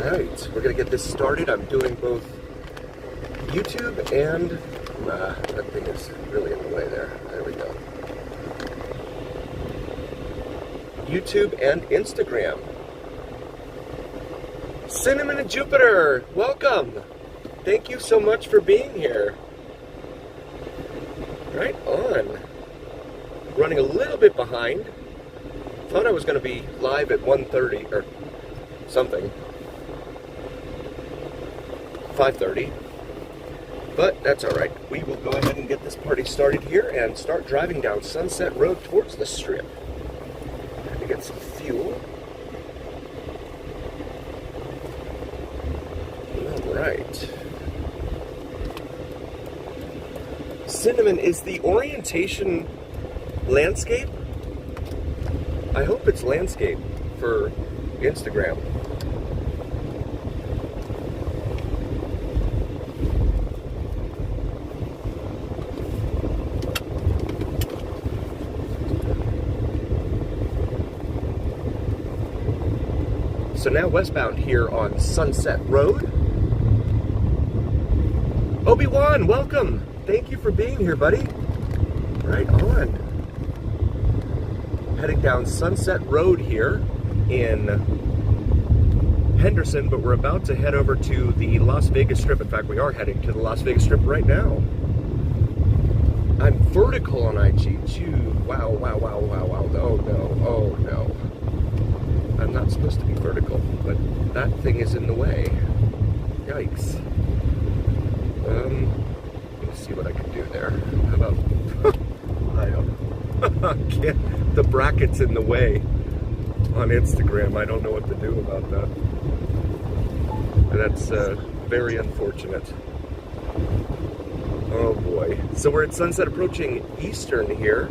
Alright, we're going to get this started. I'm doing both YouTube and... that thing is really in the way there. There we go. YouTube and Instagram. Cinnamon and Jupiter, welcome! Thank you so much for being here. Right on. Running a little bit behind. Thought I was going to be live at 1:30 or something. 5:30. But that's alright. We will go ahead and get this party started here and start driving down Sunset Road towards the Strip. Had to get some fuel. Alright. Cinnamon, is the orientation landscape? I hope it's landscape for Instagram. So now westbound here on Sunset Road. Obi-Wan, welcome! Thank you for being here, buddy. Right on. Heading down Sunset Road here in Henderson, but we're about to head over to the Las Vegas Strip. In fact, we are heading to the Las Vegas Strip right now. I'm vertical on IG. Wow, wow, wow, wow, wow. Oh no, oh no. I'm not supposed to be vertical, but that thing is in the way. Yikes. Let me see what I can do there. How about... I don't... can't, the bracket's in the way on Instagram. I don't know what to do about that. That's very unfortunate. Oh boy. So we're at sunset approaching Eastern here.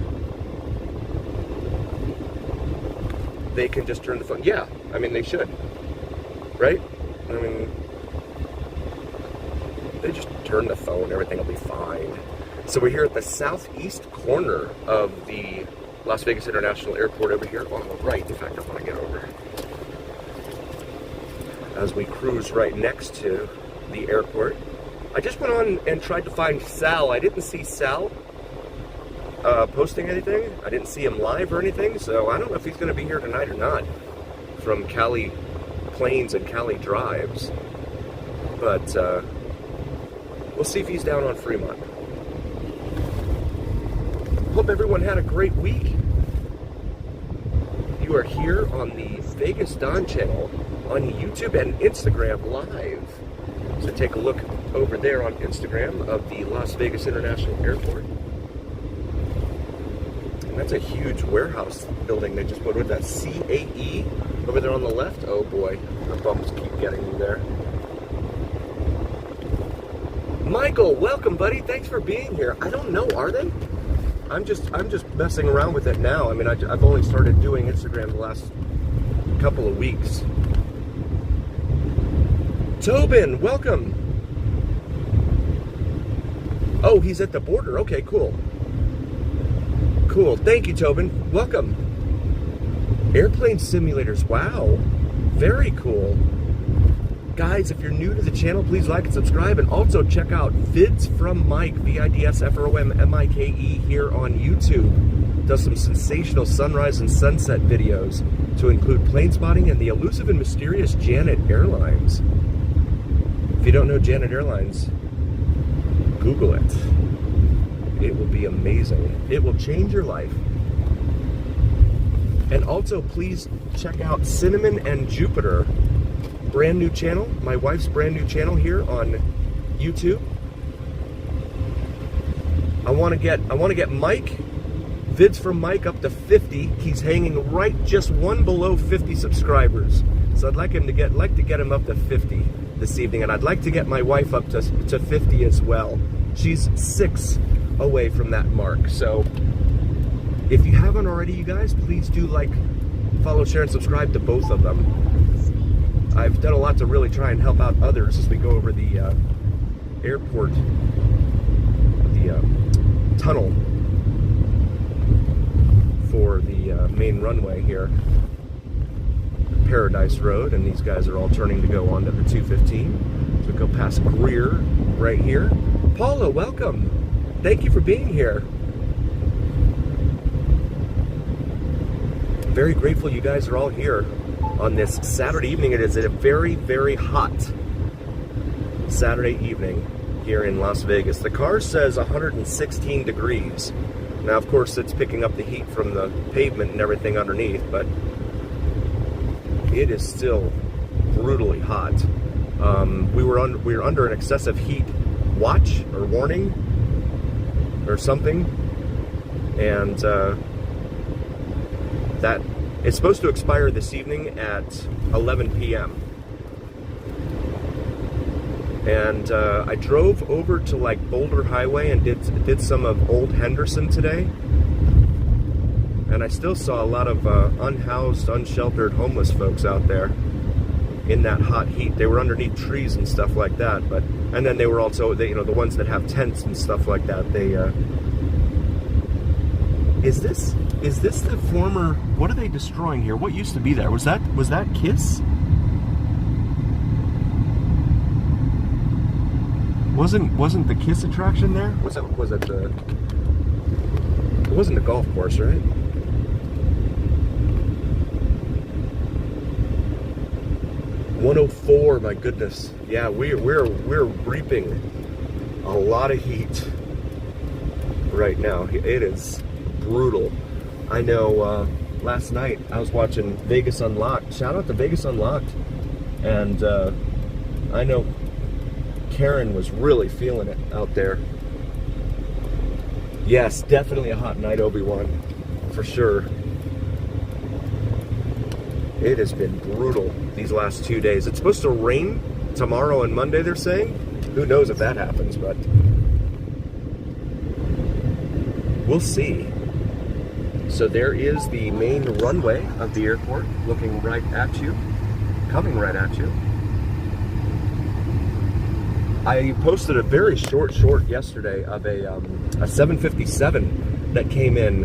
They can just turn the phone. Yeah, I mean, they should. Right? I mean, they just turn the phone, everything will be fine. So we're here at the southeast corner of the Las Vegas International Airport over here on the right. In fact, I want to get over as we cruise right next to the airport. I just went on and tried to find Sal. I didn't see Sal posting anything. I didn't see him live or anything, so I don't know if he's going to be here tonight or not from Cali Plains and Cali Drives. But we'll see if he's down on Fremont. Hope everyone had a great week. You are here on the Vegas Don channel on YouTube and Instagram live. So take a look over there on Instagram of the Las Vegas International Airport. And that's a huge warehouse building they just put with that CAE over there on the left. Oh boy, the bumps keep getting me there. Michael, welcome, buddy. Thanks for being here. I don't know, are they? I'm just messing around with it now. I mean, I've only started doing Instagram the last couple of weeks. Tobin, welcome. Oh, he's at the border. Okay, cool. Cool. Thank you, Tobin. Welcome. Airplane simulators. Wow. Very cool. Guys, if you're new to the channel, please like and subscribe, and also check out Vids from Mike, VIDSFROMMIKE, here on YouTube. Does some sensational sunrise and sunset videos to include plane spotting and the elusive and mysterious Janet Airlines. If you don't know Janet Airlines, Google it. It will be amazing. It will change your life. And also, please check out Cinnamon and Jupiter. Brand new channel, my wife's brand new channel here on YouTube. I want to get Mike, Vids from Mike, up to 50. He's hanging right just one below 50 subscribers. So I'd like to get him up to 50 this evening, and I'd like to get my wife up to 50 as well. She's 6 away from that mark. So if you haven't already, you guys, please do like, follow, share, and subscribe to both of them. I've done a lot to really try and help out others as we go over the airport, the tunnel for the main runway here. Paradise Road, and these guys are all turning to go onto the 215. So we go past Greer right here. Paula, welcome. Thank you for being here. Very grateful you guys are all here on this Saturday evening. It is a very, very hot Saturday evening here in Las Vegas. The car says 116 degrees. Now, of course, it's picking up the heat from the pavement and everything underneath, but it is still brutally hot. We were under an excessive heat watch or warning or something, and that it's supposed to expire this evening at 11 p.m. And I drove over to like Boulder Highway and did some of Old Henderson today, and I still saw a lot of unhoused, unsheltered homeless folks out there in that hot heat. They were underneath trees and stuff like that, and then they were also the ones that have tents and stuff like that. They is this the former? What are they destroying here? What used to be there? Was that Kiss? Wasn't the Kiss attraction there? Was it the? It wasn't the golf course, right? .104, my goodness. Yeah, we're reaping a lot of heat right now. It is brutal. I know. Last night I was watching Vegas Unlocked. Shout out to Vegas Unlocked, and I know Karen was really feeling it out there. Yes, definitely a hot night, Obi-Wan, for sure. It has been brutal these last 2 days. It's supposed to rain tomorrow and Monday, they're saying. Who knows if that happens, but we'll see. So there is the main runway of the airport, looking right at you, coming right at you. I posted a very short yesterday of a 757 that came in,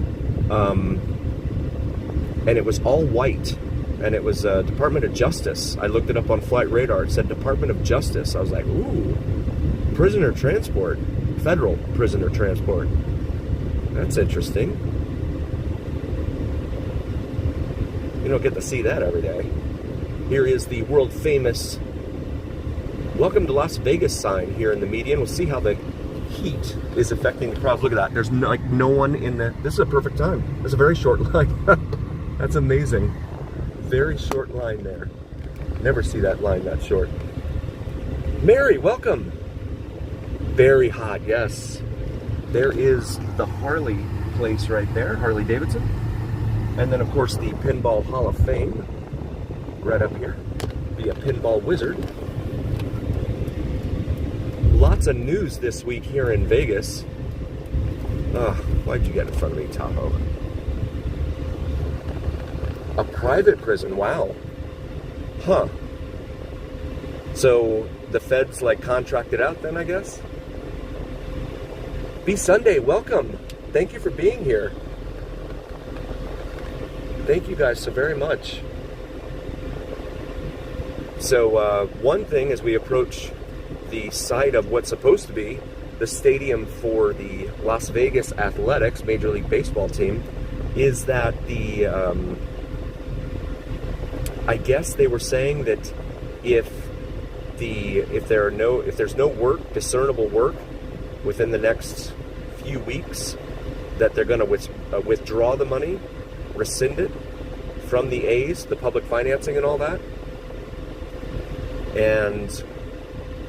and it was all white, and it was Department of Justice. I looked it up on Flight Radar. It said Department of Justice. I was like, ooh, prisoner transport, federal prisoner transport. That's interesting. You don't get to see that every day. Here is the world famous "Welcome to Las Vegas" sign here in the median. We'll see how the heat is affecting the crowds. Look at that. There's no one in the... This is a perfect time. There's a very short line. That's amazing. Very short line there. Never see that line that short. Mary, welcome. Very hot, yes. There is the Harley place right there, Harley Davidson. And then, of course, the Pinball Hall of Fame right up here. Be a pinball wizard. Lots of news this week here in Vegas. Why'd you get in front of me, Tahoe? A private prison, wow. Huh. So the feds like contracted out then, I guess? Be Sunday, welcome. Thank you for being here. Thank you guys so very much. So one thing as we approach the site of what's supposed to be the stadium for the Las Vegas Athletics Major League Baseball team is that the I guess they were saying that if there's no work, discernible work within the next few weeks, that they're going to withdraw the money, rescind it from the A's, the public financing and all that. And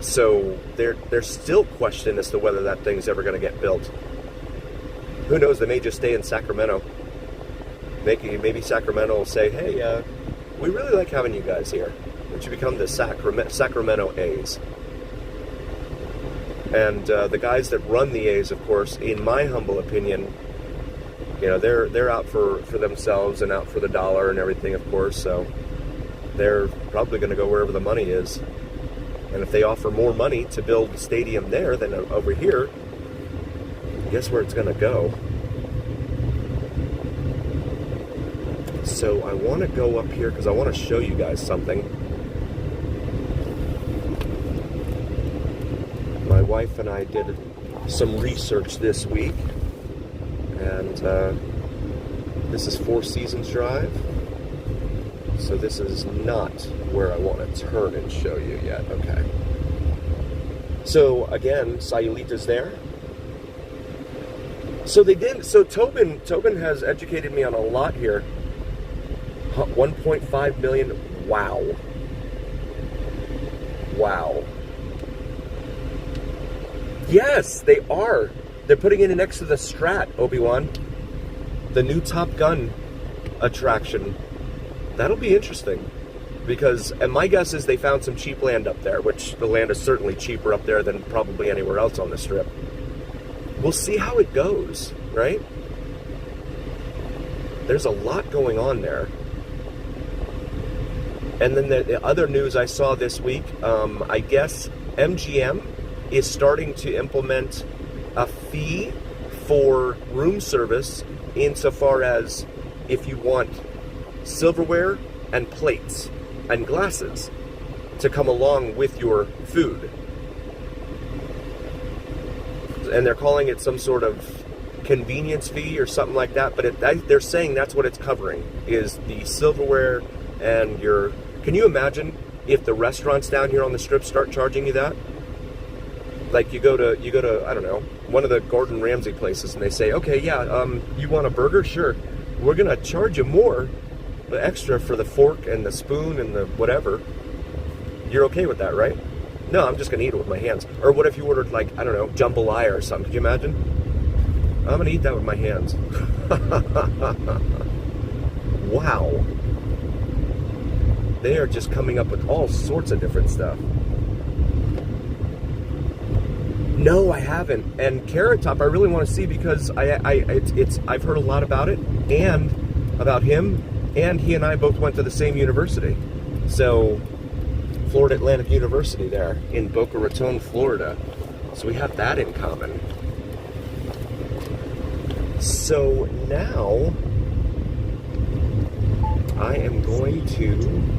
so there's still question as to whether that thing's ever going to get built. Who knows? They may just stay in Sacramento. Maybe Sacramento will say, hey, we really like having you guys here. Why don't you become the Sacramento A's? And the guys that run the A's, of course, in my humble opinion, you know, they're out for themselves and out for the dollar and everything, of course. So they're probably going to go wherever the money is. And if they offer more money to build a stadium there than over here, guess where it's going to go? So I want to go up here because I want to show you guys something. My wife and I did some research this week, and this is Four Seasons Drive. So this is not where I want to turn and show you yet. Okay. So again, Sayulita's there. So they did. So Tobin has educated me on a lot here. 1.5 million. Wow. Wow. Yes, they are. They're putting it next to the Strat, Obi-Wan. The new Top Gun attraction. That'll be interesting. And my guess is they found some cheap land up there, which the land is certainly cheaper up there than probably anywhere else on the Strip. We'll see how it goes, right? There's a lot going on there. And then the other news I saw this week, I guess MGM is starting to implement a fee for room service insofar as if you want silverware and plates and glasses to come along with your food. And they're calling it some sort of convenience fee or something like that, but they're saying that's what it's covering, is the silverware and your... Can you imagine if the restaurants down here on the Strip start charging you that? Like you go to I don't know, one of the Gordon Ramsay places, and they say, okay, yeah, you want a burger? Sure. We're gonna charge you more, the extra for the fork and the spoon and the whatever. You're okay with that, right? No, I'm just gonna eat it with my hands. Or what if you ordered, like, I don't know, jambalaya or something? Could you imagine? I'm gonna eat that with my hands. Wow. They are just coming up with all sorts of different stuff. No, I haven't. And Carrot Top, I really want to see because I've heard a lot about it and about him, and he and I both went to the same university. So, Florida Atlantic University there in Boca Raton, Florida. So we have that in common. So now I am going to...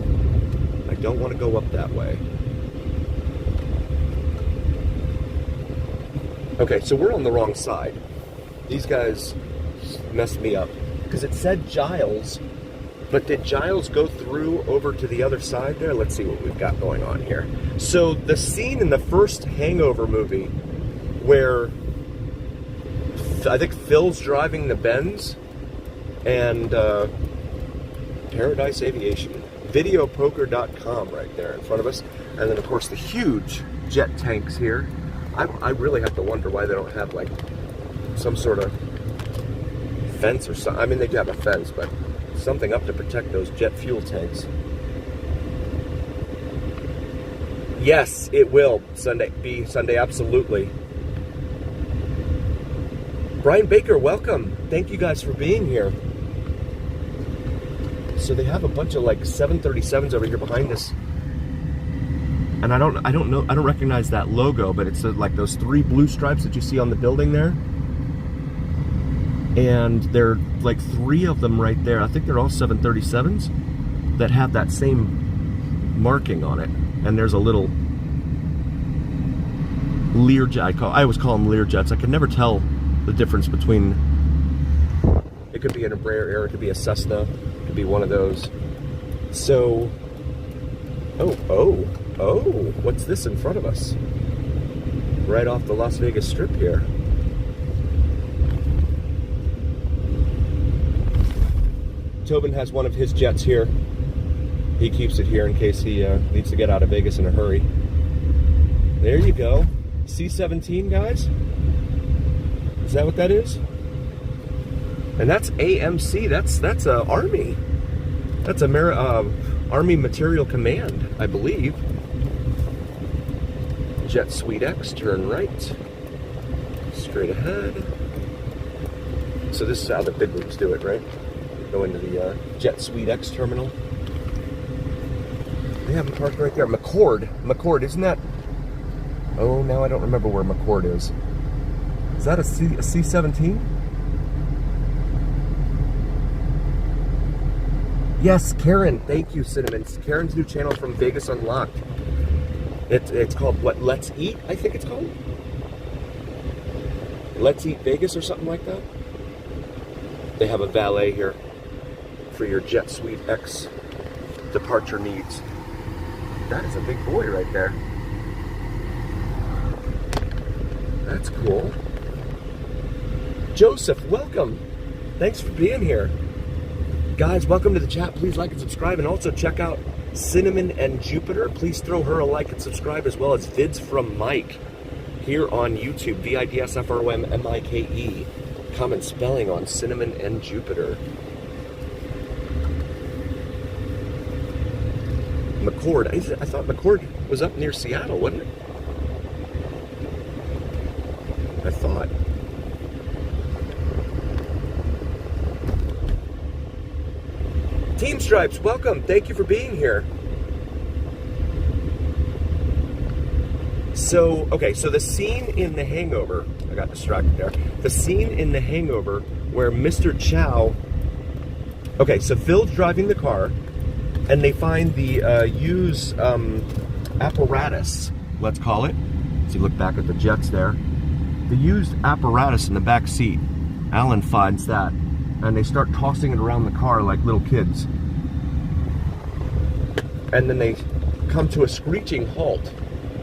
I don't want to go up that way. Okay, so we're on the wrong side. These guys messed me up because it said Giles, but did Giles go through over to the other side there? Let's see what we've got going on here. So the scene in the first Hangover movie where I think Phil's driving the Benz and Paradise Aviation. Videopoker.com right there in front of us. And then, of course, the huge jet tanks here. I really have to wonder why they don't have, like, some sort of fence or something. I mean, they do have a fence, but something up to protect those jet fuel tanks. Yes, it will be Sunday, absolutely. Brian Baker, welcome. Thank you guys for being here. So they have a bunch of like 737s over here behind us, and I don't recognize that logo, but it's like those 3 blue stripes that you see on the building there, and there are like 3 of them right there. I think they're all 737s that have that same marking on it, and there's a little Learjet. I always call them Learjets. I can never tell the difference between. It could be an Embraer Air, it could be a Cessna, it could be one of those. So, oh, what's this in front of us? Right off the Las Vegas Strip here. Tobin has one of his jets here. He keeps it here in case he needs to get out of Vegas in a hurry. There you go. C-17, guys? Is that what that is? And that's AMC. That's Army. That's Army Material Command, I believe. Jet Suite X, turn right. Straight ahead. So this is how the big leagues do it, right? Go into the Jet Suite X terminal. They have them parked right there. McCord, isn't that? Oh, now I don't remember where McCord is. Is that a C-17? Yes, Karen. Thank you, Cinnamon. It's Karen's new channel from Vegas Unlocked. It's called, what, Let's Eat, I think it's called? Let's Eat Vegas or something like that. They have a valet here for your Jet Suite X departure needs. That is a big boy right there. That's cool. Joseph, welcome. Thanks for being here. Guys, welcome to the chat. Please like and subscribe, and also check out Cinnamon and Jupiter. Please throw her a like and subscribe, as well as Vids from Mike here on YouTube. VIDSFROMMIKE. Common spelling on Cinnamon and Jupiter. McCord. I thought McCord was up near Seattle, wasn't it? I thought. Team Stripes, welcome. Thank you for being here. So, okay, so the scene in The Hangover, I got distracted there. The scene in The Hangover where Mr. Chow, okay, so Phil's driving the car, and they find the used apparatus, let's call it. So you look back at the jets there. The used apparatus in the back seat. Alan finds that, and they start tossing it around the car like little kids. And then they come to a screeching halt.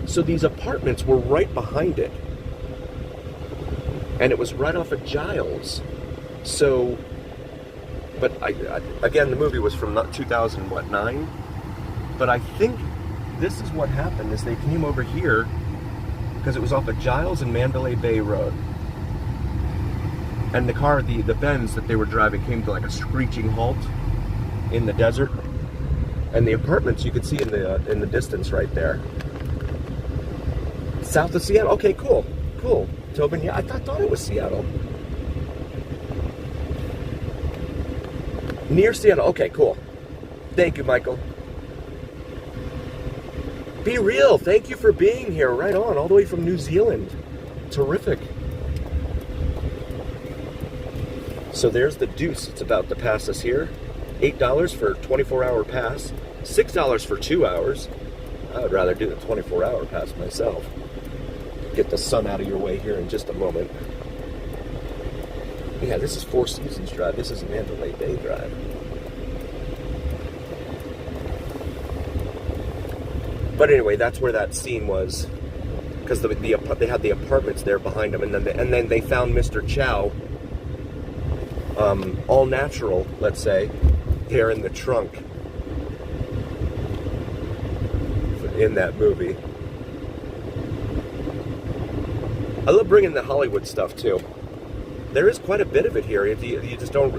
So these apartments were right behind it. And it was right off of Giles. So, but again, the movie was from 2009. But I think this is what happened, is they came over here because it was off of Giles and Mandalay Bay Road. And the car, the Benz that they were driving, came to like a screeching halt in the desert. And the apartments you could see in the distance right there. South of Seattle. Okay, cool. Cool. Tobin, yeah, I thought it was Seattle. Near Seattle. Okay, cool. Thank you, Michael. Be Real. Thank you for being here. Right on. All the way from New Zealand. Terrific. So there's the Deuce. It's about to pass us here. $8 for a 24-hour pass. $6 for 2 hours. I would rather do the 24-hour pass myself. Get the sun out of your way here in just a moment. Yeah, this is Four Seasons Drive. This is Mandalay Bay Drive. But anyway, that's where that scene was, because they had the apartments there behind them, and then they found Mr. Chow, all natural, let's say, there in the trunk in that movie. I love bringing the Hollywood stuff too. There is quite a bit of it here. You just don't.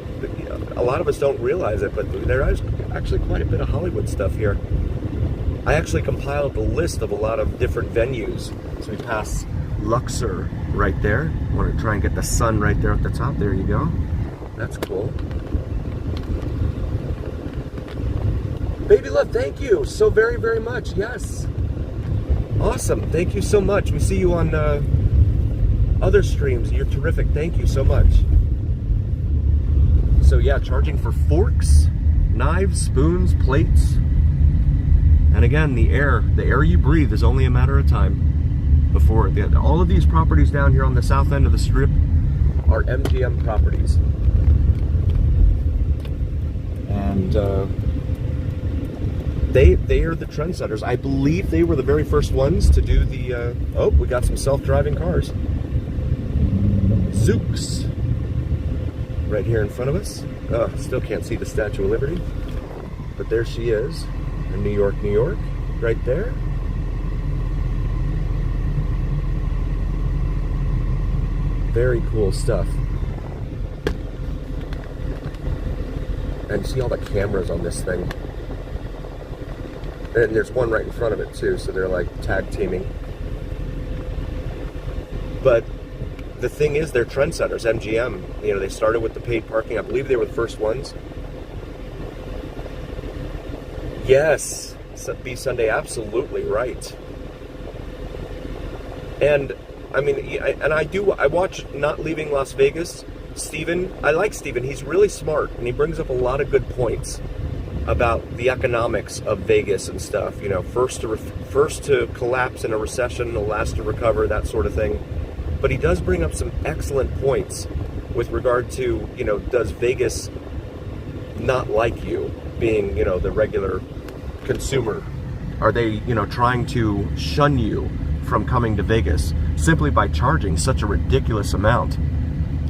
A lot of us don't realize it, but there is actually quite a bit of Hollywood stuff here. I actually compiled a list of a lot of different venues. So we pass Luxor right there. I want to try and get the sun right there at the top. There you go. That's cool. Baby Love, thank you so very, very much. Yes. Awesome. Thank you so much. We see you on other streams. You're terrific. Thank you so much. So yeah, charging for forks, knives, spoons, plates. And again, the air you breathe is only a matter of time before all of these properties down here on the south end of the strip are MGM properties. And they are the trendsetters. I believe they were the very first ones to do the oh, we got some self-driving cars. Zooks right here in front of us. Still can't see the Statue of Liberty, but there she is in New York, New York, right there. Very cool stuff. And see all the cameras on this thing. And there's one right in front of it too, so they're like tag teaming. But the thing is, they're trendsetters. MGM, you know, they started with the paid parking. I believe they were the first ones. Yes, B Sunday, absolutely right. And I mean, I watch Not Leaving Las Vegas. Steven, I like Steven. He's really smart, and he brings up a lot of good points. about the economics of Vegas and stuff. You know, first to collapse in a recession, the last to recover, that sort of thing. But he does bring up some excellent points with regard to, you know, does Vegas not like you, being, you know, the regular consumer? Are they, you know, trying to shun you from coming to Vegas simply by charging such a ridiculous amount?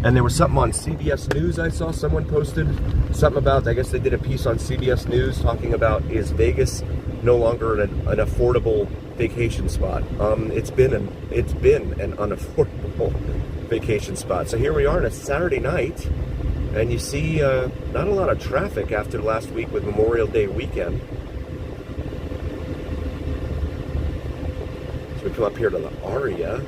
And there was something on CBS News I saw someone posted, something about, I guess they did a piece on CBS News talking about, is Vegas no longer an affordable vacation spot? It's been an unaffordable vacation spot. So here we are on a Saturday night, and you see not a lot of traffic after last week with Memorial Day weekend. So we come up here to the Aria.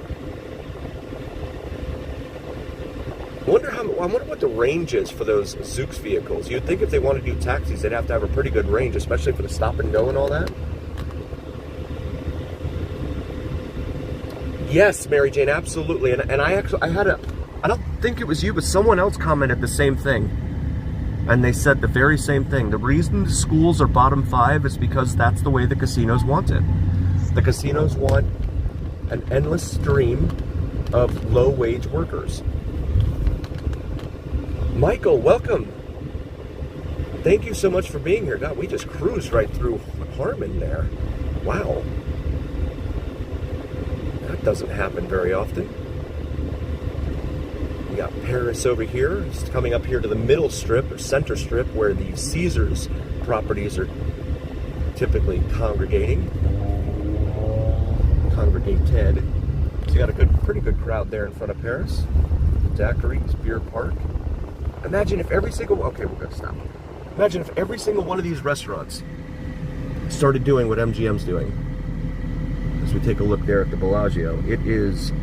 I wonder what the range is for those Zoox vehicles. You'd think if they want to do taxis, they'd have to have a pretty good range, especially for the stop and go and all that. Yes, Mary Jane, absolutely. And I don't think it was you, but someone else commented the same thing. And they said the very same thing. The reason the schools are bottom 5 is because that's the way the casinos want it. The casinos want an endless stream of low-wage workers. Michael, welcome. Thank you so much for being here. God, we just cruised right through Harmon there. Wow. That doesn't happen very often. We got Paris over here. It's coming up here to the middle strip or center strip where the Caesars properties are typically congregated. So you got a pretty good crowd there in front of Paris. Daiquiris, Beer Park. Imagine if every single, okay, we're gonna stop. Imagine if every single one of these restaurants started doing what MGM's doing. As we take a look there at the Bellagio, it is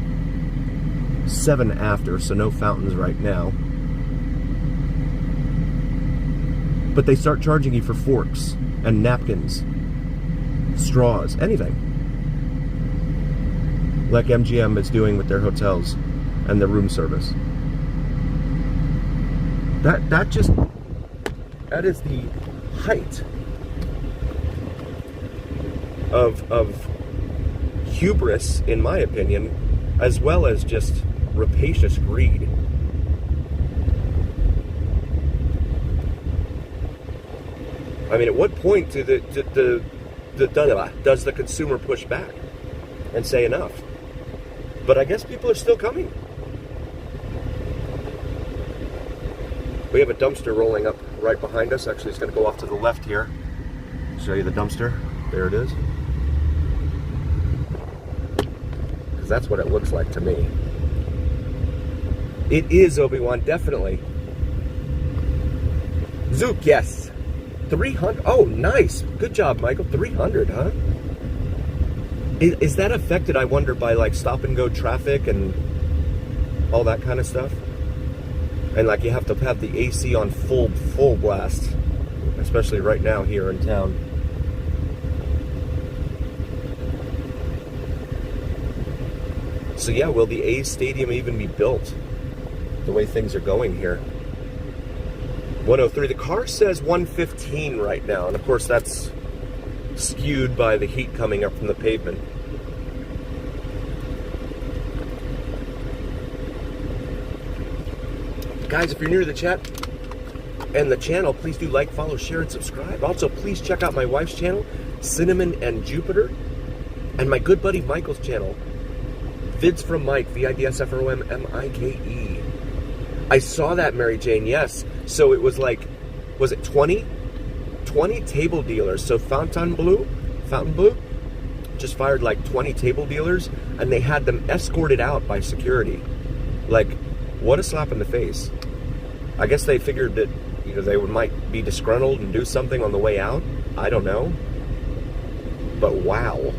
7 after, so no fountains right now. But they start charging you for forks and napkins, straws, anything. Like MGM is doing with their hotels and the room service. That is the height of hubris, in my opinion, as well as just rapacious greed. I mean, at what point does the consumer push back and say enough? But I guess people are still coming. We have a dumpster rolling up right behind us. Actually, it's going to go off to the left here. Show you the dumpster. There it is. Because that's what it looks like to me. It is, Obi-Wan, definitely. Zook, yes. 300. Oh, nice. Good job, Michael. 300, huh? Is that affected, I wonder, by like stop and go traffic and all that kind of stuff? And like you have to have the AC on full blast, especially right now here in town. So yeah, will the A's stadium even be built the way things are going here? 103. The car says 115 right now, and of course that's skewed by the heat coming up from the pavement. Guys, if you're new to the chat and the channel, please do like, follow, share, and subscribe. Also, please check out my wife's channel, Cinnamon and Jupiter, and my good buddy Michael's channel, Vids from Mike, VIDSFROMMIKE. I saw that, Mary Jane, yes. So it was like, was it 20? 20 table dealers. So Fontainebleau just fired like 20 table dealers, and they had them escorted out by security. Like, what a slap in the face. I guess they figured that, you know, they might be disgruntled and do something on the way out. I don't know. But wow.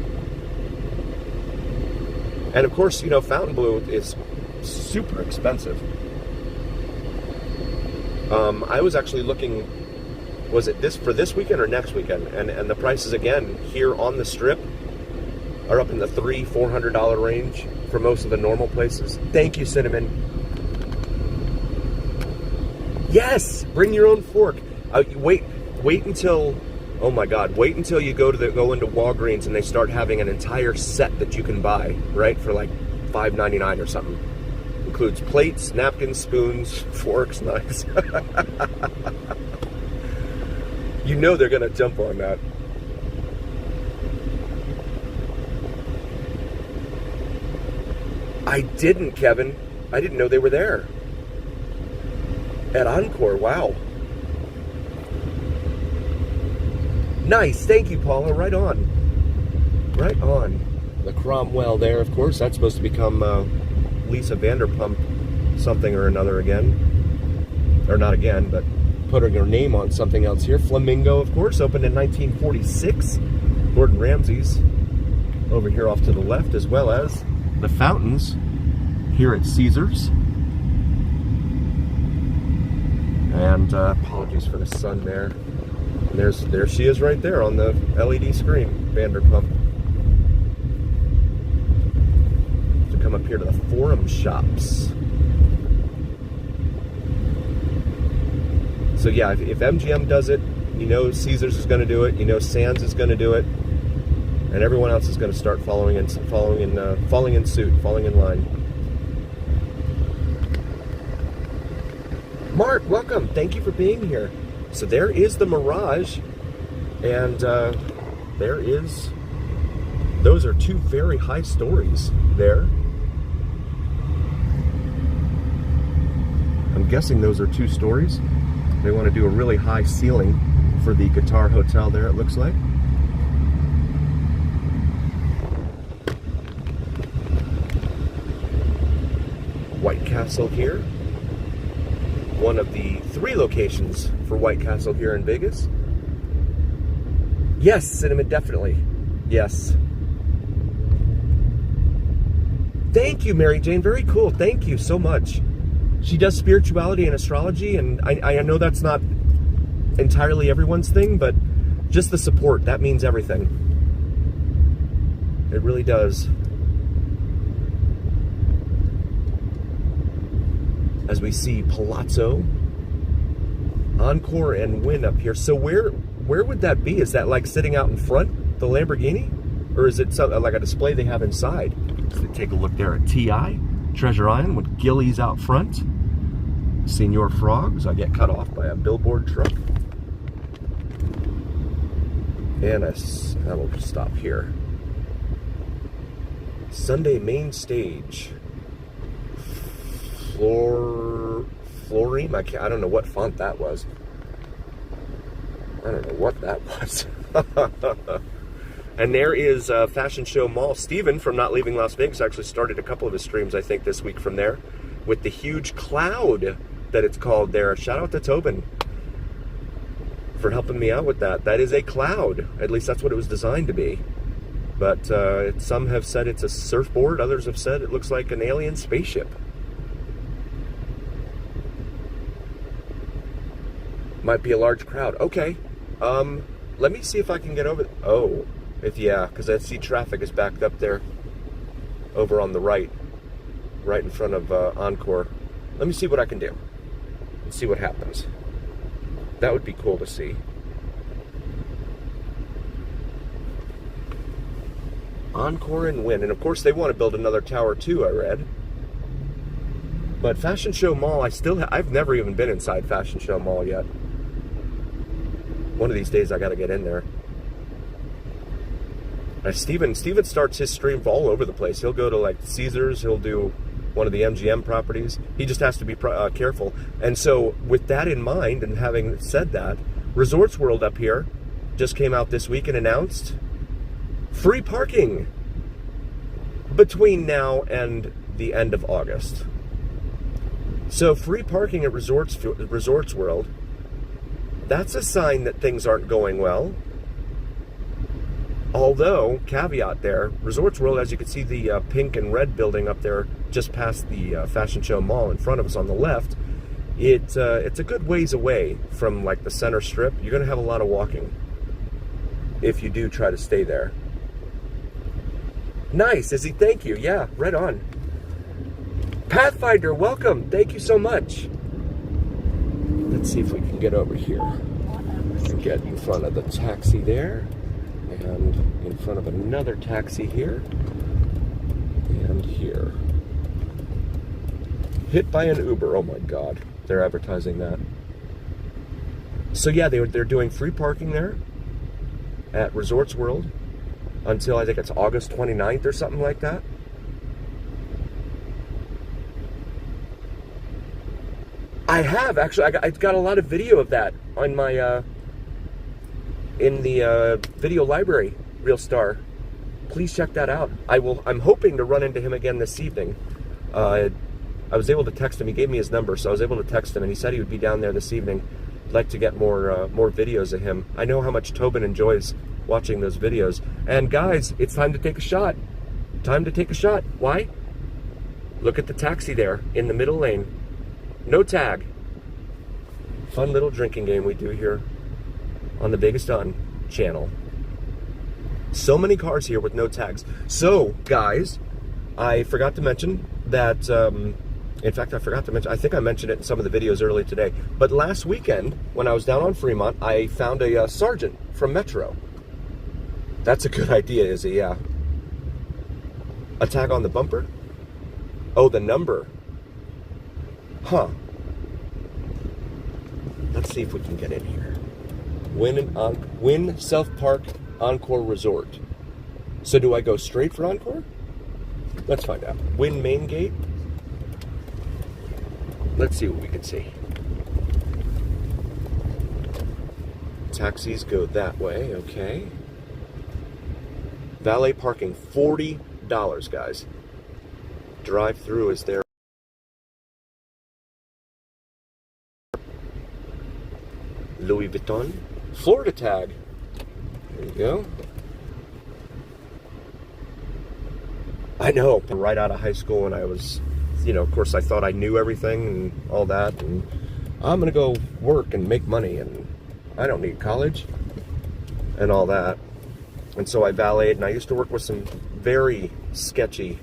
And of course, you know, Fontainebleau is super expensive. I was actually looking, was it for this weekend or next weekend? And the prices again here on the strip are up in the $300-400 range for most of the normal places. Thank you, Cinnamon. Yes, bring your own fork. Wait, wait until, oh my God, wait until you go into Walgreens and they start having an entire set that you can buy, right, for like $5.99 or something. Includes plates, napkins, spoons, forks, knives. You know they're gonna jump on that. I didn't, Kevin. I didn't know they were there. At Encore, wow. Nice, thank you, Paula, right on. Right on. The Cromwell there, of course, that's supposed to become Lisa Vanderpump something or another again. Or not again, but putting her name on something else here. Flamingo, of course, opened in 1946. Gordon Ramsay's over here off to the left, as well as the fountains here at Caesars. And apologies for the sun there. And there she is right there on the LED screen, Vanderpump. To come up here to the Forum Shops. So yeah, if MGM does it, you know Caesars is going to do it. You know Sands is going to do it, and everyone else is going to start falling in suit, falling in line. Mark, welcome. Thank you for being here. So there is the Mirage, and there is. Those are two very high stories there. I'm guessing those are 2 stories. They want to do a really high ceiling for the Guitar Hotel there, it looks like. White Castle here. One of the 3 locations for White Castle here in Vegas. Yes, Cinnamon, definitely. Yes. Thank you, Mary Jane. Very cool. Thank you so much. She does spirituality and astrology, and I know that's not entirely everyone's thing, but just the support, that means everything. It really does. As we see Palazzo, Encore, and Wynn up here. So where would that be? Is that like sitting out in front, the Lamborghini? Or is it something like a display they have inside? So take a look there at TI, Treasure Island with Gillies out front. Senor Frogs, I get cut off by a billboard truck. And that'll stop here. Sunday main stage. Floreme? I don't know what font that was. I don't know what that was. And there is Fashion Show Mall. Steven from Not Leaving Las Vegas actually started a couple of his streams, I think, this week from there with the huge cloud that it's called there. Shout out to Tobin for helping me out with that. That is a cloud. At least that's what it was designed to be. But some have said it's a surfboard. Others have said it looks like an alien spaceship. Might be a large crowd. Okay. Let me see if I can get over. Oh, because I see traffic is backed up there over on the right in front of Encore. Let me see what I can do and see what happens. That would be cool to see. Encore and Wynn. And of course they want to build another tower too, I read. But Fashion Show Mall, I've never even been inside Fashion Show Mall yet. One of these days I gotta get in there. Steven starts his stream all over the place. He'll go to like Caesars, he'll do one of the MGM properties. He just has to be careful. And so with that in mind, and having said that, Resorts World up here just came out this week and announced free parking between now and the end of August. So free parking at Resorts World, that's a sign that things aren't going well. Although, caveat there, Resorts World, as you can see the pink and red building up there just past the Fashion Show Mall in front of us on the left, it's a good ways away from like the center strip. You're going to have a lot of walking if you do try to stay there. Nice, Izzy, thank you. Yeah, right on. Pathfinder, welcome. Thank you so much. Let's see if we can get over here. I think Get in front of the taxi there, and in front of another taxi here, and here. Hit by an Uber. Oh my God, they're advertising that. So yeah, they're doing free parking there at Resorts World until I think it's August 29th or something like that. I have actually. I got a lot of video of that on my in the video library. Real Star. Please check that out. I'm hoping to run into him again this evening. I was able to text him. He gave me his number, so I was able to text him, and he said he would be down there this evening. I'd like to get more videos of him. I know how much Tobin enjoys watching those videos. And guys, it's time to take a shot. Time to take a shot. Why? Look at the taxi there in the middle lane. No tag. Fun little drinking game we do here on the Vegas Done channel. So many cars here with no tags. So, guys, I forgot to mention that, in fact, I think I mentioned it in some of the videos earlier today, but last weekend, when I was down on Fremont, I found a sergeant from Metro. That's a good idea, Izzy, yeah. A tag on the bumper? Oh, the number. Huh. Let's see if we can get in here. Win South Park Encore Resort. So do I go straight for Encore? Let's find out. Win Main Gate. Let's see what we can see. Taxis go that way, okay. Valet parking, $40, guys. Drive-through is there. Louis Vuitton. Florida tag. There you go. I know, right out of high school when I was, of course I thought I knew everything and all that, and I'm gonna go work and make money and I don't need college and all that. And so I valeted, and I used to work with some very sketchy,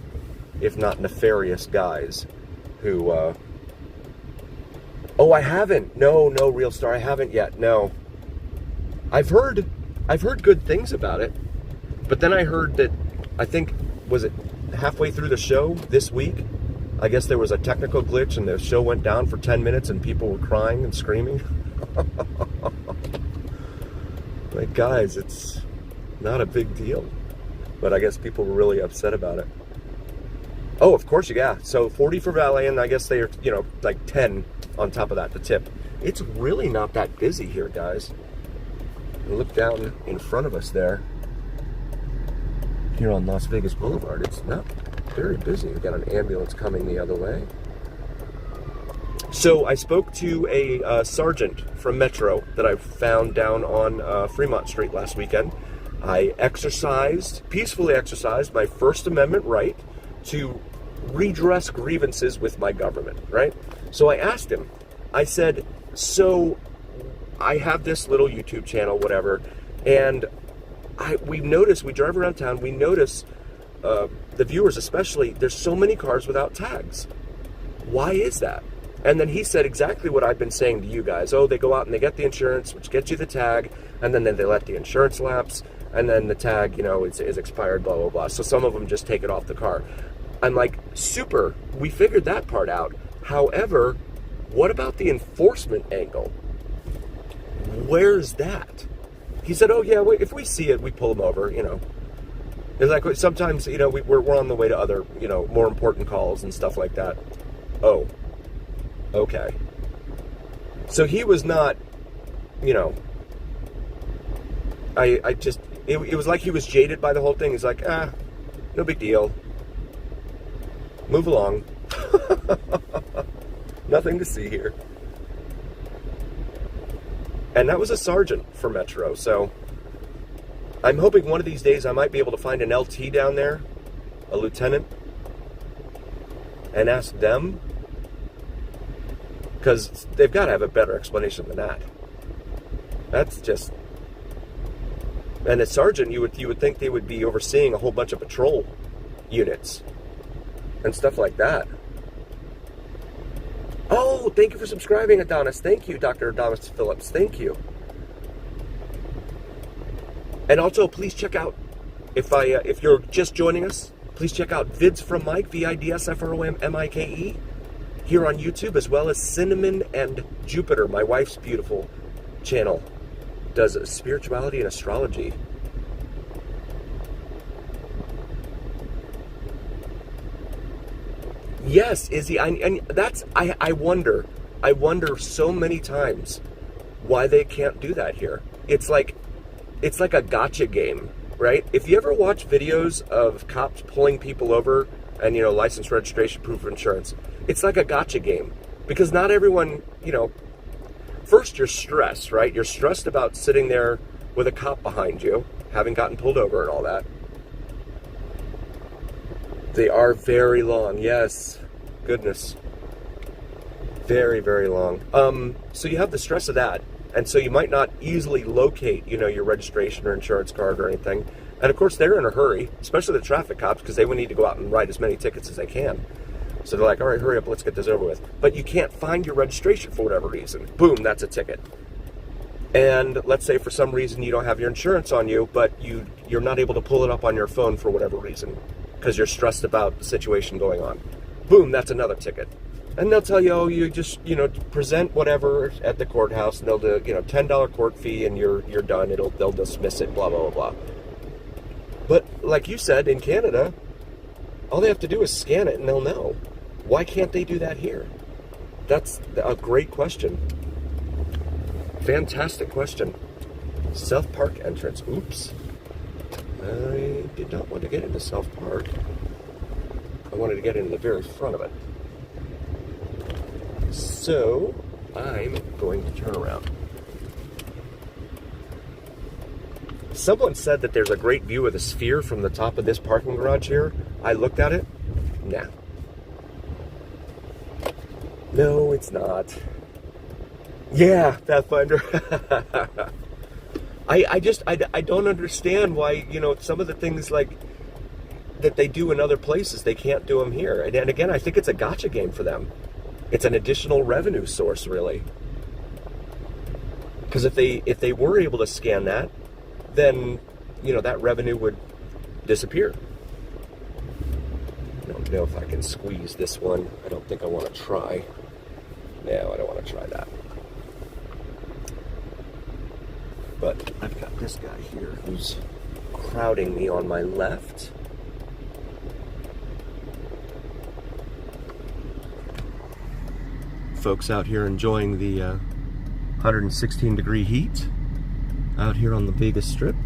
if not nefarious guys who, oh, I haven't. No, Real Star, I haven't yet, no. I've heard good things about it, but then I heard that, I think, was it halfway through the show this week? I guess there was a technical glitch and the show went down for 10 minutes and people were crying and screaming. Like, guys, it's not a big deal. But I guess people were really upset about it. Oh, of course, yeah. So 40 for valet, and I guess they are, like 10 on top of that to tip. It's really not that busy here, guys. Look down in front of us there. Here on Las Vegas Boulevard, it's not very busy. We've got an ambulance coming the other way. So I spoke to a sergeant from Metro that I found down on Fremont Street last weekend. I peacefully exercised my First Amendment right to redress grievances with my government, right? So I asked him, I said, so I have this little YouTube channel, whatever, and we drive around town, we notice, the viewers especially, there's so many cars without tags. Why is that? And then he said exactly what I've been saying to you guys. Oh, they go out and they get the insurance, which gets you the tag, and then they let the insurance lapse, and then the tag, is expired, blah, blah, blah. So some of them just take it off the car. I'm like, super, we figured that part out. However, what about the enforcement angle? Where's that? He said, oh, yeah, if we see it, we pull them over, It's like sometimes, we're on the way to other, more important calls and stuff like that. Oh, okay. So he was not, it was like he was jaded by the whole thing. He's like, no big deal. Move along. Nothing to see here. And that was a sergeant for Metro, so I'm hoping one of these days I might be able to find an LT down there, a lieutenant, and ask them, because they've got to have a better explanation than that. That's just, and a sergeant, you would think they would be overseeing a whole bunch of patrol units and stuff like that. Oh, thank you for subscribing, Adonis. Thank you, Dr. Adonis Phillips. Thank you. And also, please check out, if you're just joining us, please check out Vids from Mike, VIDSFROMMIKE, here on YouTube, as well as Cinnamon and Jupiter, my wife's beautiful channel, does spirituality and astrology. Yes, Izzy, I wonder so many times why they can't do that here. It's like a gotcha game, right? If you ever watch videos of cops pulling people over and, license, registration, proof of insurance, it's like a gotcha game, because not everyone, first you're stressed, right? You're stressed about sitting there with a cop behind you, having gotten pulled over and all that. They are very long, yes. Goodness. Very, very long. So you have the stress of that. And so you might not easily locate, your registration or insurance card or anything. And of course, they're in a hurry, especially the traffic cops, because they would need to go out and write as many tickets as they can. So they're like, all right, hurry up, let's get this over with. But you can't find your registration for whatever reason. Boom, that's a ticket. And let's say for some reason you don't have your insurance on you, but you're not able to pull it up on your phone for whatever reason, because you're stressed about the situation going on. Boom, that's another ticket. And they'll tell you, oh, you just, present whatever at the courthouse, and they'll do, $10 court fee, and you're done. They'll dismiss it, blah, blah, blah, blah. But like you said, in Canada, all they have to do is scan it, and they'll know. Why can't they do that here? That's a great question. Fantastic question. South Park entrance. Oops. I did not want to get into South Park. I wanted to get into the very front of it. So, I'm going to turn around. Someone said that there's a great view of the Sphere from the top of this parking garage here. I looked at it. Nah. No, it's not. Yeah, Pathfinder. I don't understand why, some of the things like that they do in other places, they can't do them here. And again, I think it's a gotcha game for them. It's an additional revenue source, really. Because if they were able to scan that, then, that revenue would disappear. I don't know if I can squeeze this one. I don't think I want to try. No, I don't want to try that. But I've got this guy here who's crowding me on my left. Folks out here enjoying the 116 degree heat out here on the Vegas Strip.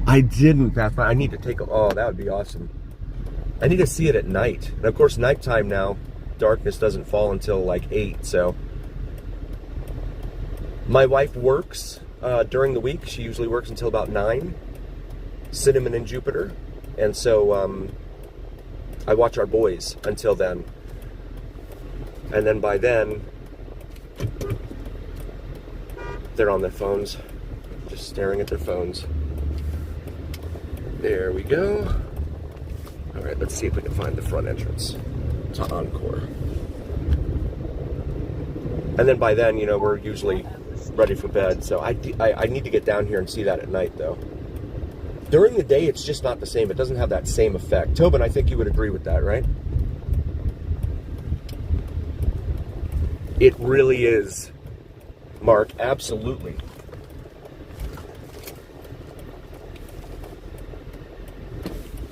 I didn't, Pathfinder. I need to take a, oh, that would be awesome. I need to see it at night. And of course, nighttime now, darkness doesn't fall until like 8, so. My wife works during the week. She usually works until about 9. Cinnamon and Jupiter. And so I watch our boys until then. And then by then, they're on their phones, just staring at their phones. There we go. All right, let's see if we can find the front entrance to Encore. And then by then, we're usually ready for bed. So I need to get down here and see that at night, though. During the day, it's just not the same. It doesn't have that same effect. Tobin, I think you would agree with that, right? It really is, Mark, absolutely.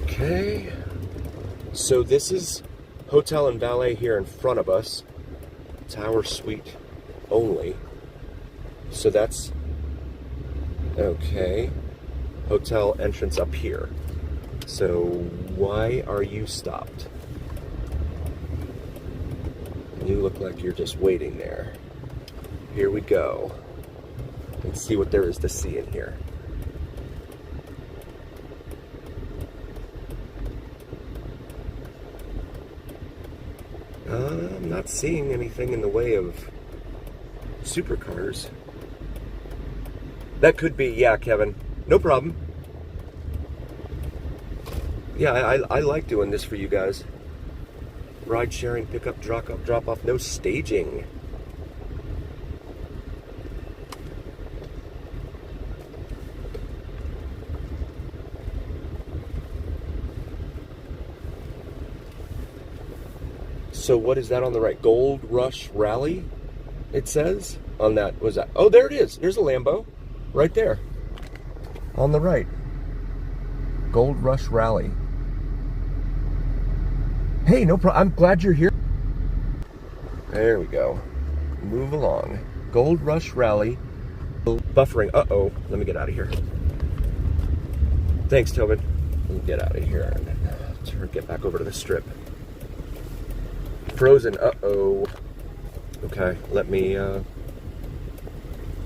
Okay, so this is Hotel and Valet here in front of us. Tower suite only. So that's, okay, hotel entrance up here. So why are you stopped? You look like you're just waiting there. Here we go. Let's see what there is to see in here. I'm not seeing anything in the way of supercars. That could be, yeah, Kevin. No problem. Yeah, I like doing this for you guys. Ride sharing, pick up, drop off, no staging. So what is that on the right? Gold Rush Rally, it says on that. What was that? Oh, there it is. There's a Lambo right there on the right. Gold Rush Rally. Hey, no problem. I'm glad you're here. There we go. Move along. Gold Rush Rally. Buffering. Uh-oh. Let me get out of here. Thanks, Tobin. Let me get out of here and get back over to the strip. Frozen. Uh-oh. Okay, let me,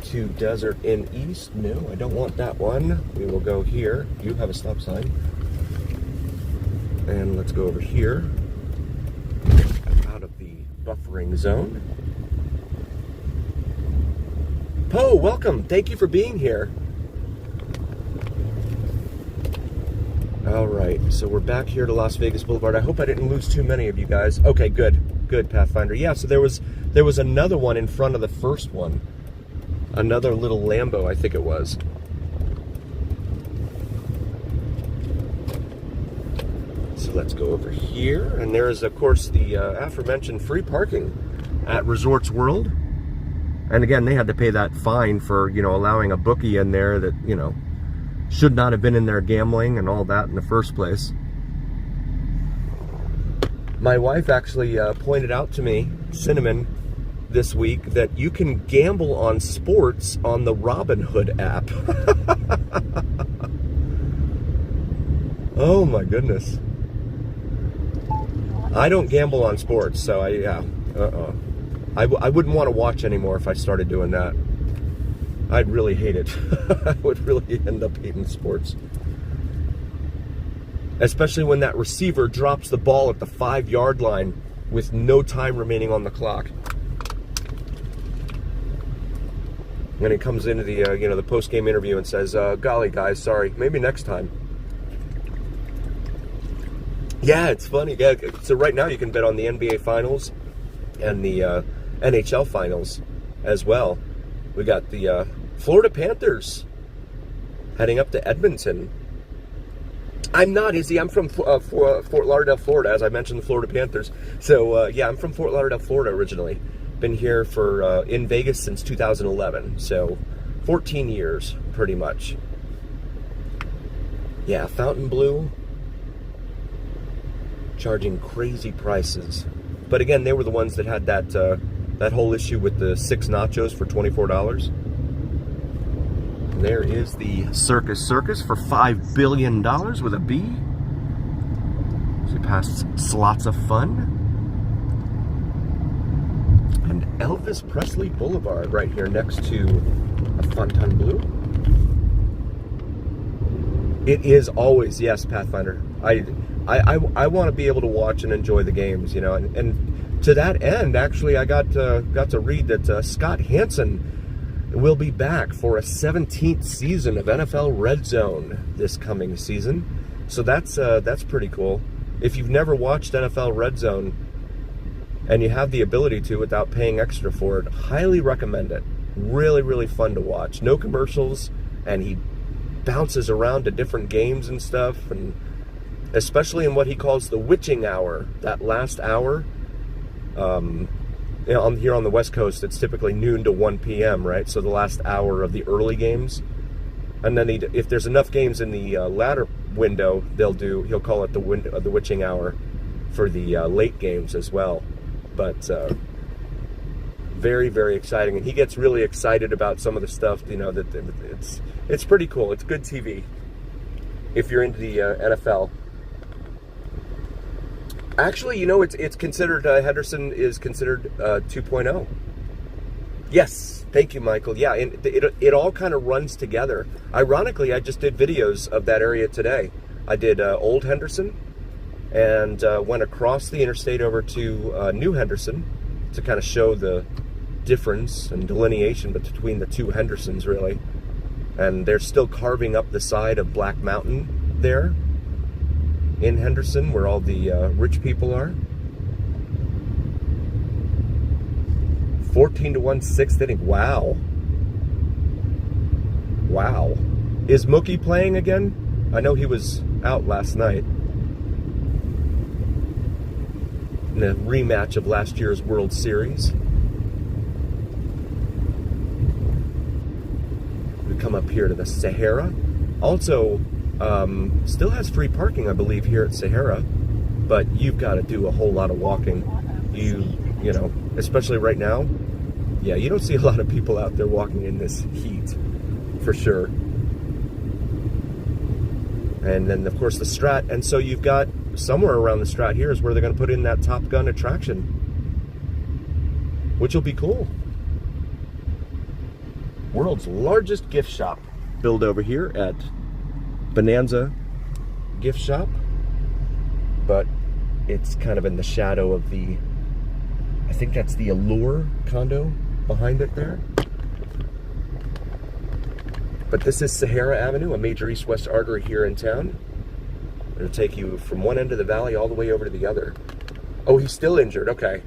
to Desert Inn East. No, I don't want that one. We will go here. You have a stop sign. And let's go over here. Out of the buffering zone. Poe, welcome. Thank you for being here. All right, so we're back here to Las Vegas Boulevard. I hope I didn't lose too many of you guys. Okay, good. Good, Pathfinder. Yeah, so there was another one in front of the first one. Another little Lambo, I think it was. So let's go over here. And there is, of course, the aforementioned free parking at Resorts World. And again, they had to pay that fine for, you know, allowing a bookie in there that, you know, should not have been in there gambling and all that in the first place. My wife actually pointed out to me, Cinnamon, this week, that you can gamble on sports on the Robinhood app. Oh my goodness. I don't gamble on sports, so I wouldn't want to watch anymore if I started doing that. I'd really hate it. I would really end up hating sports. Especially when that receiver drops the ball at the 5-yard line with no time remaining on the clock. And he comes into the the post-game interview and says, golly guys, sorry, maybe next time. Yeah, it's funny. Yeah, so right now you can bet on the NBA Finals and the NHL Finals as well. We got the Florida Panthers heading up to Edmonton. I'm not, Izzy. I'm from Fort Lauderdale, Florida, as I mentioned, the Florida Panthers. So, yeah, I'm from Fort Lauderdale, Florida originally. Been here for in Vegas since 2011. So, 14 years, pretty much. Yeah, Fontainebleau. Charging crazy prices. But again, they were the ones that had that that whole issue with the 6 nachos for $24. And there is the Circus for $5 billion with a B. So past Slots of Fun. And Elvis Presley Boulevard right here next to Fontainebleau. It is always, yes, Pathfinder. I want to be able to watch and enjoy the games, you know, and to that end, actually, I got to read that Scott Hansen will be back for a 17th season of NFL Red Zone this coming season. So that's pretty cool. If you've never watched NFL Red Zone and you have the ability to without paying extra for it, highly recommend it. Really, really fun to watch. No commercials, and he bounces around to different games and stuff, and especially in what he calls the witching hour, that last hour. You know, here on the West Coast, it's typically noon to 1 p.m., right? So the last hour of the early games. And then if there's enough games in the latter window, he'll call it the witching hour for the late games as well. But very, very exciting. And he gets really excited about some of the stuff, you know, that it's pretty cool. It's good TV if you're into the NFL. Actually, you know, it's considered, Henderson is considered 2.0. Yes, thank you, Michael. Yeah, and it all kind of runs together. Ironically, I just did videos of that area today. I did Old Henderson and went across the interstate over to New Henderson to kind of show the difference and delineation between the two Hendersons, really. And they're still carving up the side of Black Mountain there in Henderson, where all the rich people are. 14-1 6th inning. Wow. Wow. Is Mookie playing again? I know he was out last night. in a rematch of last year's World Series. We come up here to the Sahara. Also, still has free parking, I believe, here at Sahara, but you've got to do a whole lot of walking. You know, especially right now, yeah, you don't see a lot of people out there walking in this heat, for sure. And then, of course, the Strat. And so you've got somewhere around the Strat here is where they're going to put in that Top Gun attraction, which will be cool. World's largest gift shop built over here at Bonanza Gift Shop, but it's kind of in the shadow of the, I think that's the Allure condo behind it there. But this is Sahara Avenue, a major east-west artery here in town. It'll take you from one end of the valley all the way over to the other. Oh, he's still injured. Okay.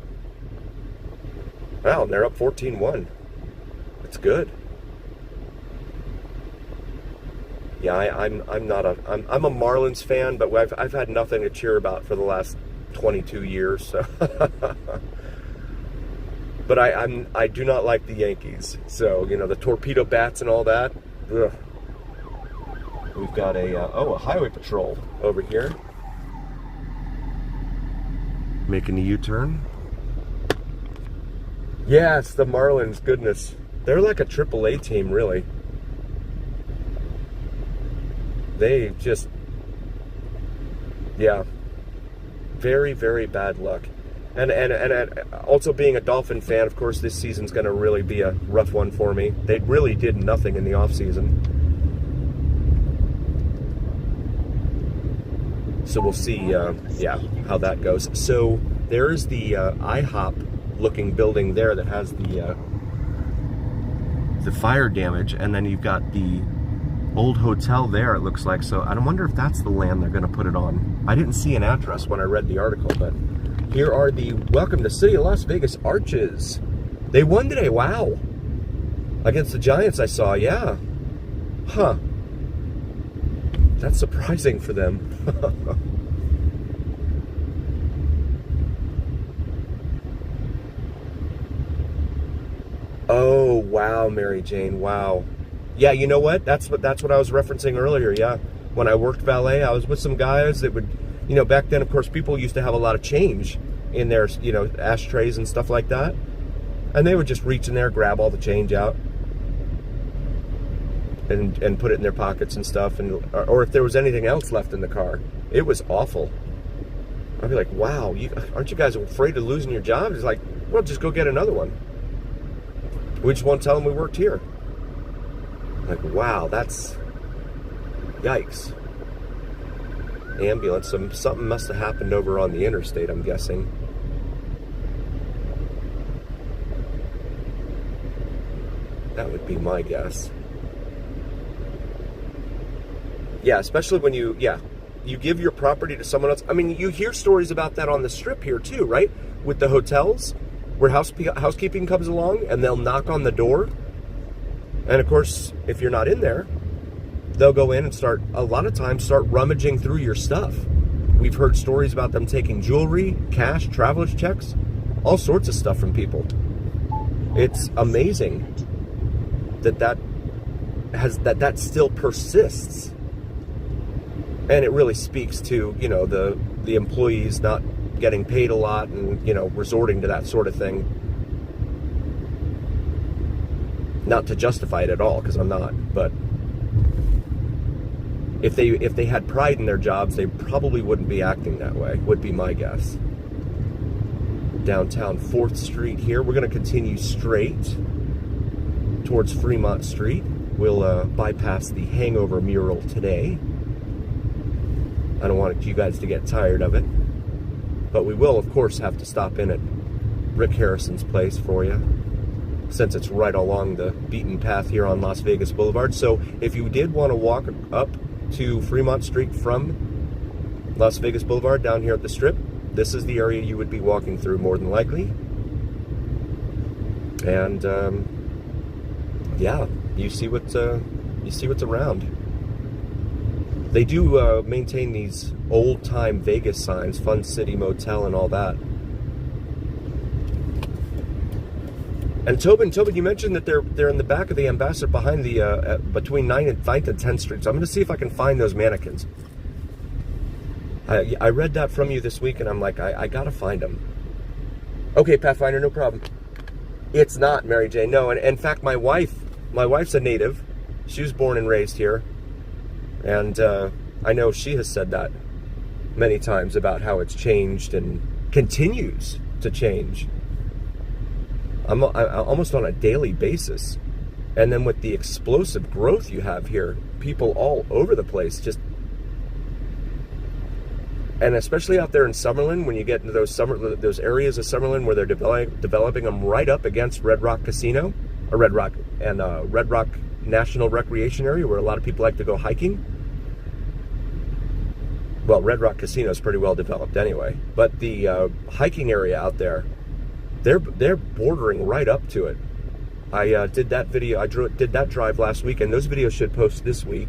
Wow, and they're up 14-1. That's good. Yeah, I'm a Marlins fan, but I've had nothing to cheer about for the last 22 years. So. But I do not like the Yankees. So, you know, the torpedo bats and all that. Ugh. We've got a highway patrol over here, making a U-turn. Yeah, it's the Marlins. Goodness, they're like a AAA team, really. They just, yeah, very, very bad luck. And also being a Dolphin fan, of course, this season's going to really be a rough one for me. They really did nothing in the offseason. So we'll see, yeah, how that goes. So there's the IHOP-looking building there that has the fire damage, and then you've got the old hotel there, it looks like. So I wonder if that's the land they're going to put it on. I didn't see an address when I read the article, but here are the Welcome to City of Las Vegas arches. They won today, wow. Against the Giants, I saw, yeah. Huh. That's surprising for them. Oh, wow, Mary Jane, wow. Yeah, you know what? That's what I was referencing earlier, yeah. When I worked valet, I was with some guys that would, you know, back then, of course, people used to have a lot of change in their, you know, ashtrays and stuff like that. And they would just reach in there, grab all the change out, and put it in their pockets and stuff, and or if there was anything else left in the car. It was awful. I'd be like, wow, aren't you guys afraid of losing your job? It's like, well, just go get another one. We just won't tell them we worked here. Like, wow, that's, yikes. Ambulance, something must have happened over on the interstate, I'm guessing. That would be my guess. Yeah, especially when you give your property to someone else. I mean, you hear stories about that on the Strip here too, right? With the hotels, where housekeeping comes along and they'll knock on the door. And of course, if you're not in there, they'll go in and a lot of times start rummaging through your stuff. We've heard stories about them taking jewelry, cash, traveler's checks, all sorts of stuff from people. It's amazing that still persists. And it really speaks to, you know, the employees not getting paid a lot and, you know, resorting to that sort of thing. Not to justify it at all, because I'm not, but if they had pride in their jobs, they probably wouldn't be acting that way, would be my guess. Downtown 4th Street here. We're going to continue straight towards Fremont Street. We'll bypass the Hangover mural today. I don't want you guys to get tired of it, but we will, of course, have to stop in at Rick Harrison's place for you, since it's right along the beaten path here on Las Vegas Boulevard. So if you did want to walk up to Fremont Street from Las Vegas Boulevard down here at the Strip, this is the area you would be walking through more than likely. And yeah, you see what's around. They do maintain these old-time Vegas signs, Fun City Motel and all that. And Tobin, you mentioned that they're in the back of the Ambassador behind the between 9th and 10th Street. So I'm going to see if I can find those mannequins. I read that from you this week, and I'm like, I got to find them. Okay, Pathfinder, no problem. It's not, Mary Jane. No, and in fact, my wife's a native. She was born and raised here, and I know she has said that many times about how it's changed and continues to change. I'm almost on a daily basis. And then with the explosive growth you have here, people all over the place, just, and especially out there in Summerlin, when you get into those areas of Summerlin where they're developing them right up against Red Rock Casino, or Red Rock National Recreation Area, where a lot of people like to go hiking. Well, Red Rock Casino is pretty well developed anyway, but the hiking area out there, they're bordering right up to it. I did that video. Did that drive last week, and those videos should post this week.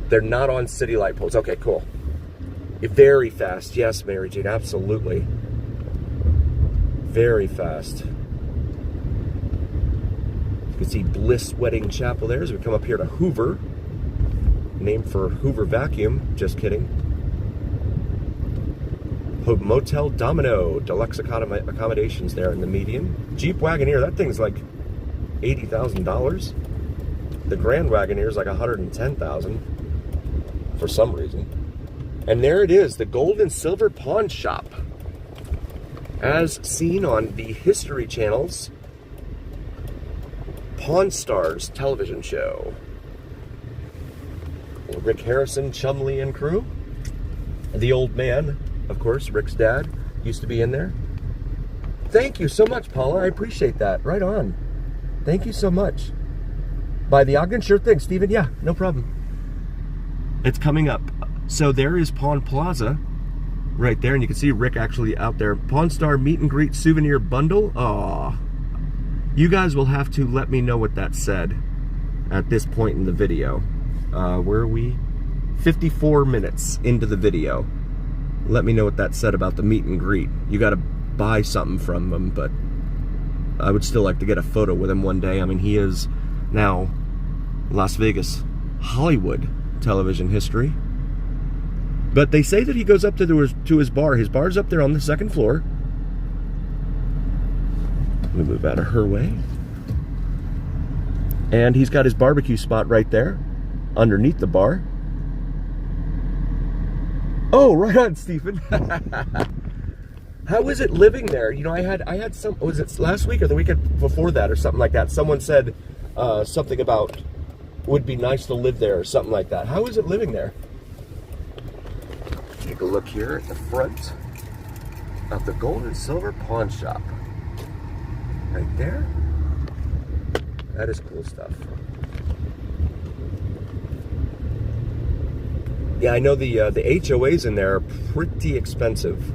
They're not on city light poles. Okay, cool. Very fast. Yes, Mary Jane, absolutely. Very fast. You can see Bliss Wedding Chapel there as we come up here to Hoover. Named for Hoover Vacuum. Just kidding. Motel Domino, deluxe accommodations there in the median. Jeep Wagoneer, that thing's like $80,000. The Grand Wagoneer is like $110,000 for some reason. And there it is, the Gold and Silver Pawn Shop, as seen on the History Channel's Pawn Stars television show. Rick Harrison, Chumley, and crew. The old man, of course, Rick's dad, used to be in there. Thank you so much, Paula. I appreciate that. Right on. Thank you so much. By the Ogden? Sure thing, Steven. Yeah, no problem. It's coming up. So there is Pawn Plaza right there, and you can see Rick actually out there. Pawn Star Meet and Greet Souvenir Bundle. Aw. You guys will have to let me know what that said at this point in the video. Where are we? 54 minutes into the video. Let me know what that said about the meet and greet. You got to buy something from him, but I would still like to get a photo with him one day. I mean, he is now Las Vegas, Hollywood television history. But they say that he goes up to his bar. His bar's up there on the second floor. Let me move out of her way. And he's got his barbecue spot right there, underneath the bar. Oh, right on, Stephen. How is it living there? You know, I had some, was it last week or the weekend before that or something like that? Someone said something about would be nice to live there or something like that. How is it living there? Take a look here at the front of the Gold and Silver Pawn Shop. Right there. That is cool stuff. Yeah, I know the HOAs in there are pretty expensive.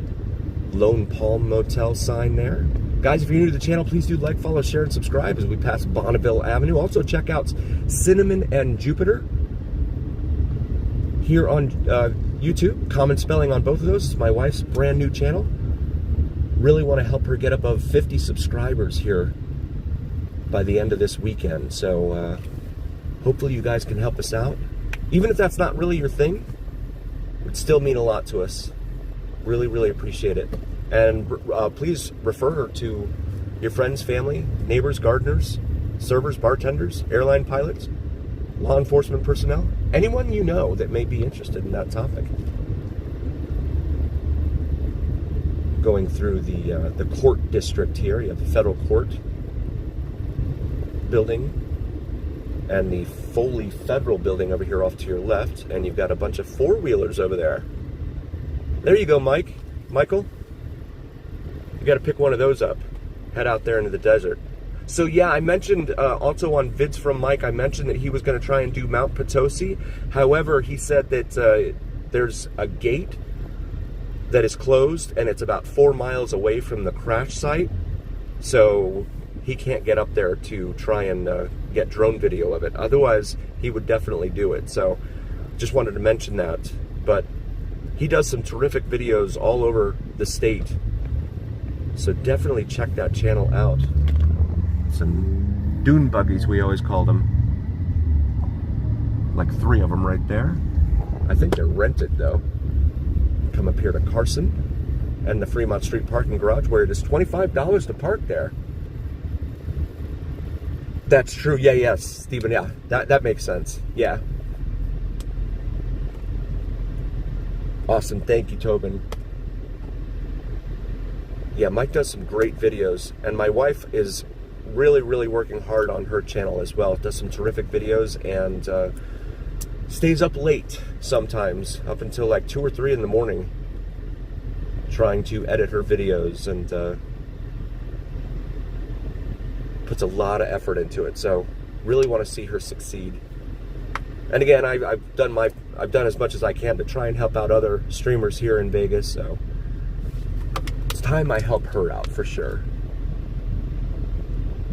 Lone Palm Motel sign there. Guys, if you're new to the channel, please do like, follow, share, and subscribe as we pass Bonneville Avenue. Also, check out Cinnamon and Jupiter here on YouTube. Common spelling on both of those. It's my wife's brand new channel. Really want to help her get above 50 subscribers here by the end of this weekend. So hopefully you guys can help us out. Even if that's not really your thing, it would still mean a lot to us. Really, really appreciate it. And please refer her to your friends, family, neighbors, gardeners, servers, bartenders, airline pilots, law enforcement personnel, anyone you know that may be interested in that topic. Going through the court district here, you have the federal court building and the Foley Federal building over here off to your left, and you've got a bunch of four-wheelers over there. There you go, Michael. You got to pick one of those up. Head out there into the desert. So yeah, I mentioned also on Vids from Mike, I mentioned that he was going to try and do Mount Potosi. However, he said that there's a gate that is closed, and it's about 4 miles away from the crash site. So he can't get up there to try and get drone video of it. Otherwise, he would definitely do it. So just wanted to mention that. But he does some terrific videos all over the state So definitely check that channel out. Some dune buggies, we always called them. Like 3 of them right there. I think they're rented though. Come up here to Carson and the Fremont Street parking garage, where it is $25 to park there. That's true. Yeah, yes, Stephen. Yeah, that makes sense. Yeah. Awesome. Thank you, Tobin. Yeah, Mike does some great videos, and my wife is really working hard on her channel as well. Does some terrific videos, and stays up late sometimes, up until like 2 or 3 in the morning, trying to edit her videos, and puts a lot of effort into it. So really want to see her succeed. And again, I've done as much as I can to try and help out other streamers here in Vegas. So it's time I help her out for sure.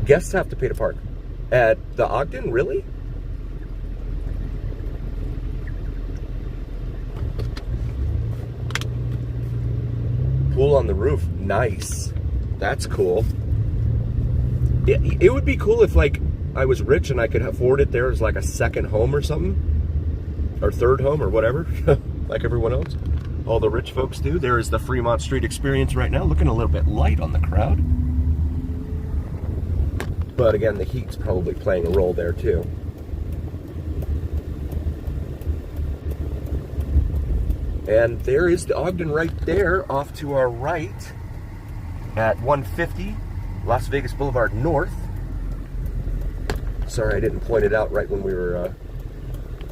Guests have to pay to park at the Ogden, really? Pool on the roof, nice. That's cool. It would be cool if, like, I was rich and I could afford it there as like a second home or something, or third home or whatever, like everyone else. All the rich folks do. There is the Fremont Street experience right now, looking a little bit light on the crowd. But again, the heat's probably playing a role there too. And there is the Ogden right there, off to our right at 150 Las Vegas Boulevard North. Sorry, I didn't point it out right when we were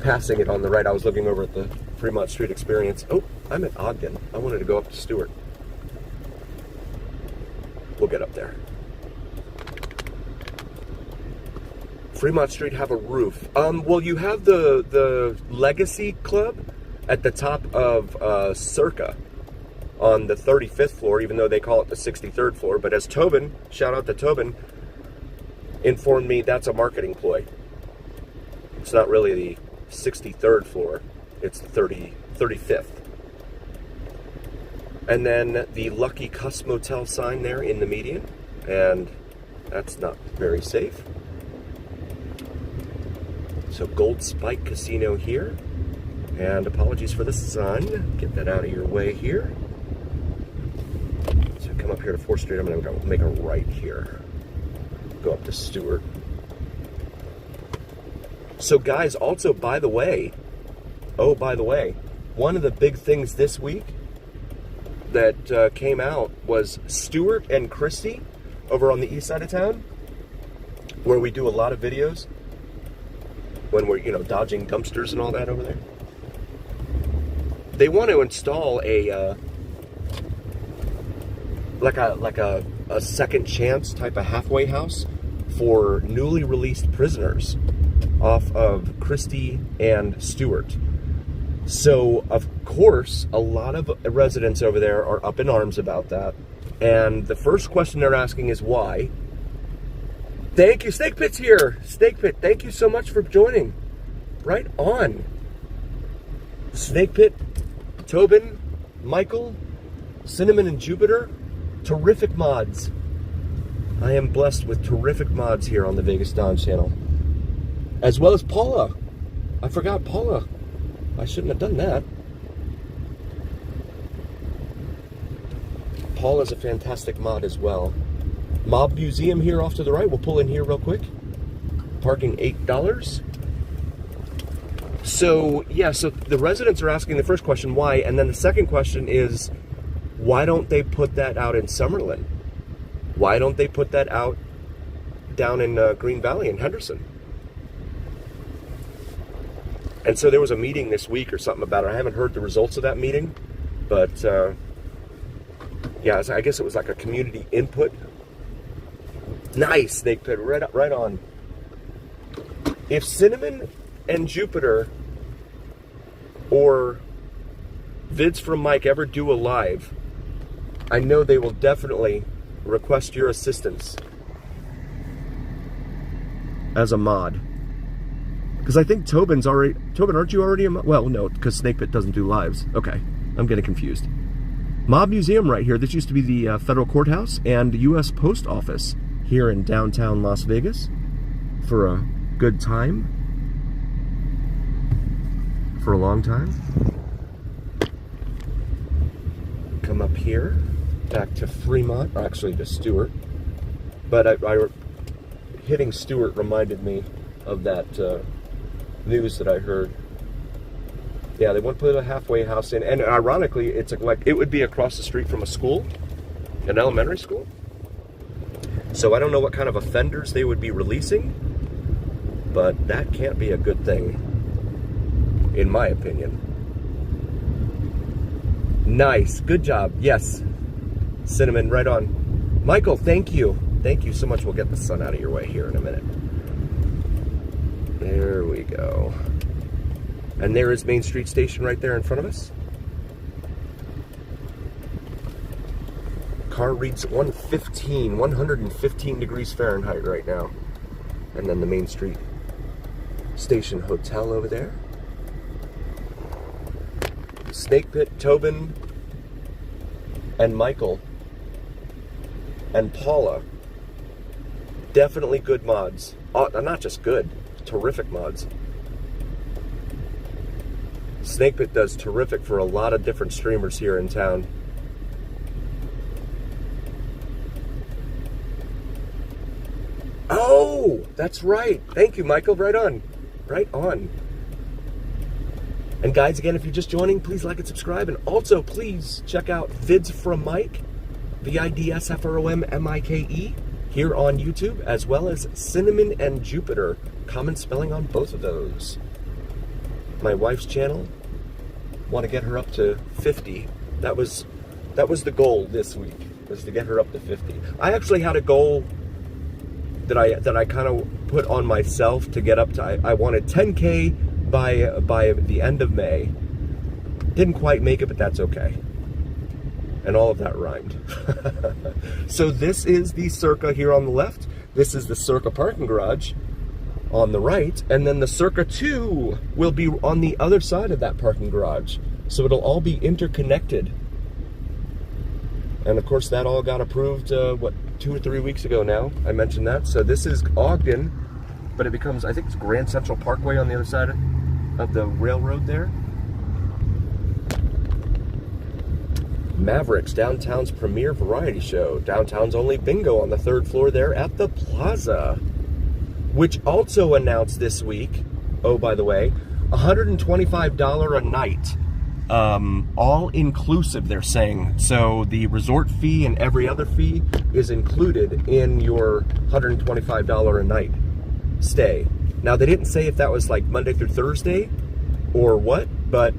passing it on the right. I was looking over at the Fremont Street experience. Oh, I'm at Ogden. I wanted to go up to Stewart. We'll get up there. Fremont Street have a roof. Well, you have the Legacy Club at the top of Circa on the 35th floor, even though they call it the 63rd floor. But as Tobin, shout out to Tobin, informed me, that's a marketing ploy. It's not really the 63rd floor, it's the 35th. And then the Lucky Cuss Motel sign there in the median, and that's not very safe. So Gold Spike Casino here, and apologies for the sun, get that out of your way here. So come up here to 4th Street, I'm gonna go make a right here. Go up to Stewart. So guys, also by the way, one of the big things this week that came out was Stewart and Christy over on the east side of town, where we do a lot of videos when we're, you know, dodging dumpsters and all that over there. They want to install a like a second chance type of halfway house for newly released prisoners off of Christie and Stewart. So, of course, a lot of residents over there are up in arms about that. And the first question they're asking is why. Thank you. Snake Pit's here. Snake Pit, thank you so much for joining. Right on. Snake Pit, Tobin, Michael, Cinnamon and Jupiter. Terrific mods. I am blessed with terrific mods here on the Vegas Don channel. As well as Paula. I forgot Paula. I shouldn't have done that. Paula's a fantastic mod as well. Mob Museum here off to the right. We'll pull in here real quick. Parking $8. So, yeah, so the residents are asking the first question, why? And then the second question is, why don't they put that out in Summerlin? Why don't they put that out down in Green Valley in Henderson? And so there was a meeting this week or something about it. I haven't heard the results of that meeting, but yeah, I guess it was like a community input. Nice, Snake Pit, right on. If Cinnamon and Jupiter or Vids from Mike ever do a live, I know they will definitely request your assistance as a mod. Because I think Tobin, aren't you already a mod? Well, no, because Snake Pit doesn't do lives. Okay, I'm getting confused. Mob Museum right here. This used to be the federal courthouse and U.S. Post Office here in downtown Las Vegas for a good time. For a long time. Come up here, back to Fremont, or actually to Stewart. But hitting Stewart reminded me of that news that I heard. Yeah, they want to put a halfway house in, and ironically, it's like it would be across the street from a school, an elementary school. So I don't know what kind of offenders they would be releasing, but that can't be a good thing, in my opinion. Nice, good job. Yes, Cinnamon, right on. Michael, thank you. Thank you so much. We'll get the sun out of your way here in a minute. There we go. And there is Main Street Station right there in front of us. Car reads 115 degrees Fahrenheit right now. And then the Main Street Station Hotel over there. Snake Pit, Tobin, and Michael, and Paula. Definitely good mods. Not just good, terrific mods. Snake Pit does terrific for a lot of different streamers here in town. Oh, that's right. Thank you, Michael. Right on. Right on. And guys, again, if you're just joining, please like and subscribe. And also, please check out Vids from Mike, VIDSFROMMIKE, here on YouTube, as well as Cinnamon and Jupiter. Common spelling on both of those. My wife's channel. Want to get her up to 50. That was the goal this week, was to get her up to 50. I actually had a goal that I kind of put on myself to get up to. I wanted 10K by the end of May. Didn't quite make it, but that's okay. And all of that rhymed. So this is the Circa here on the left. This is the Circa parking garage on the right, and then the Circa 2 will be on the other side of that parking garage. So it'll all be interconnected. And of course that all got approved, 2 or 3 weeks ago now. I mentioned that. So this is Ogden, but it becomes, I think it's Grand Central Parkway on the other side of the railroad there. Mavericks, downtown's premier variety show. Downtown's only bingo on the 3rd floor there at the Plaza. Which also announced this week, oh, by the way, $125 a night, all inclusive, they're saying. So the resort fee and every other fee is included in your $125 a night stay. Now, they didn't say if that was like Monday through Thursday or what, but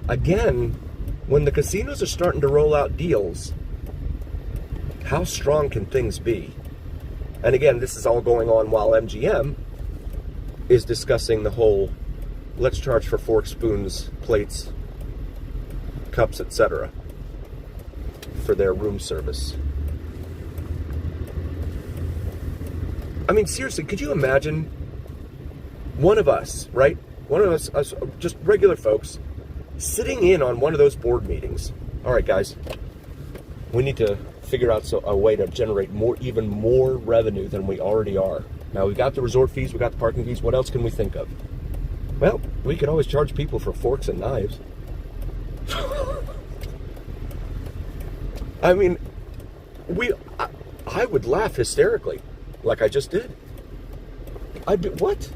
again, when the casinos are starting to roll out deals, how strong can things be? And again, this is all going on while MGM is discussing the whole, let's charge for forks, spoons, plates, cups, etc. for their room service. I mean, seriously, could you imagine one of us, right? One of us just regular folks, sitting in on one of those board meetings. All right, guys, we need to figure out a way to generate even more revenue than we already are. Now, we got the resort fees, we got the parking fees. What else can we think of? Well, we could always charge people for forks and knives. I mean, I would laugh hysterically, like I just did. I'd be, what?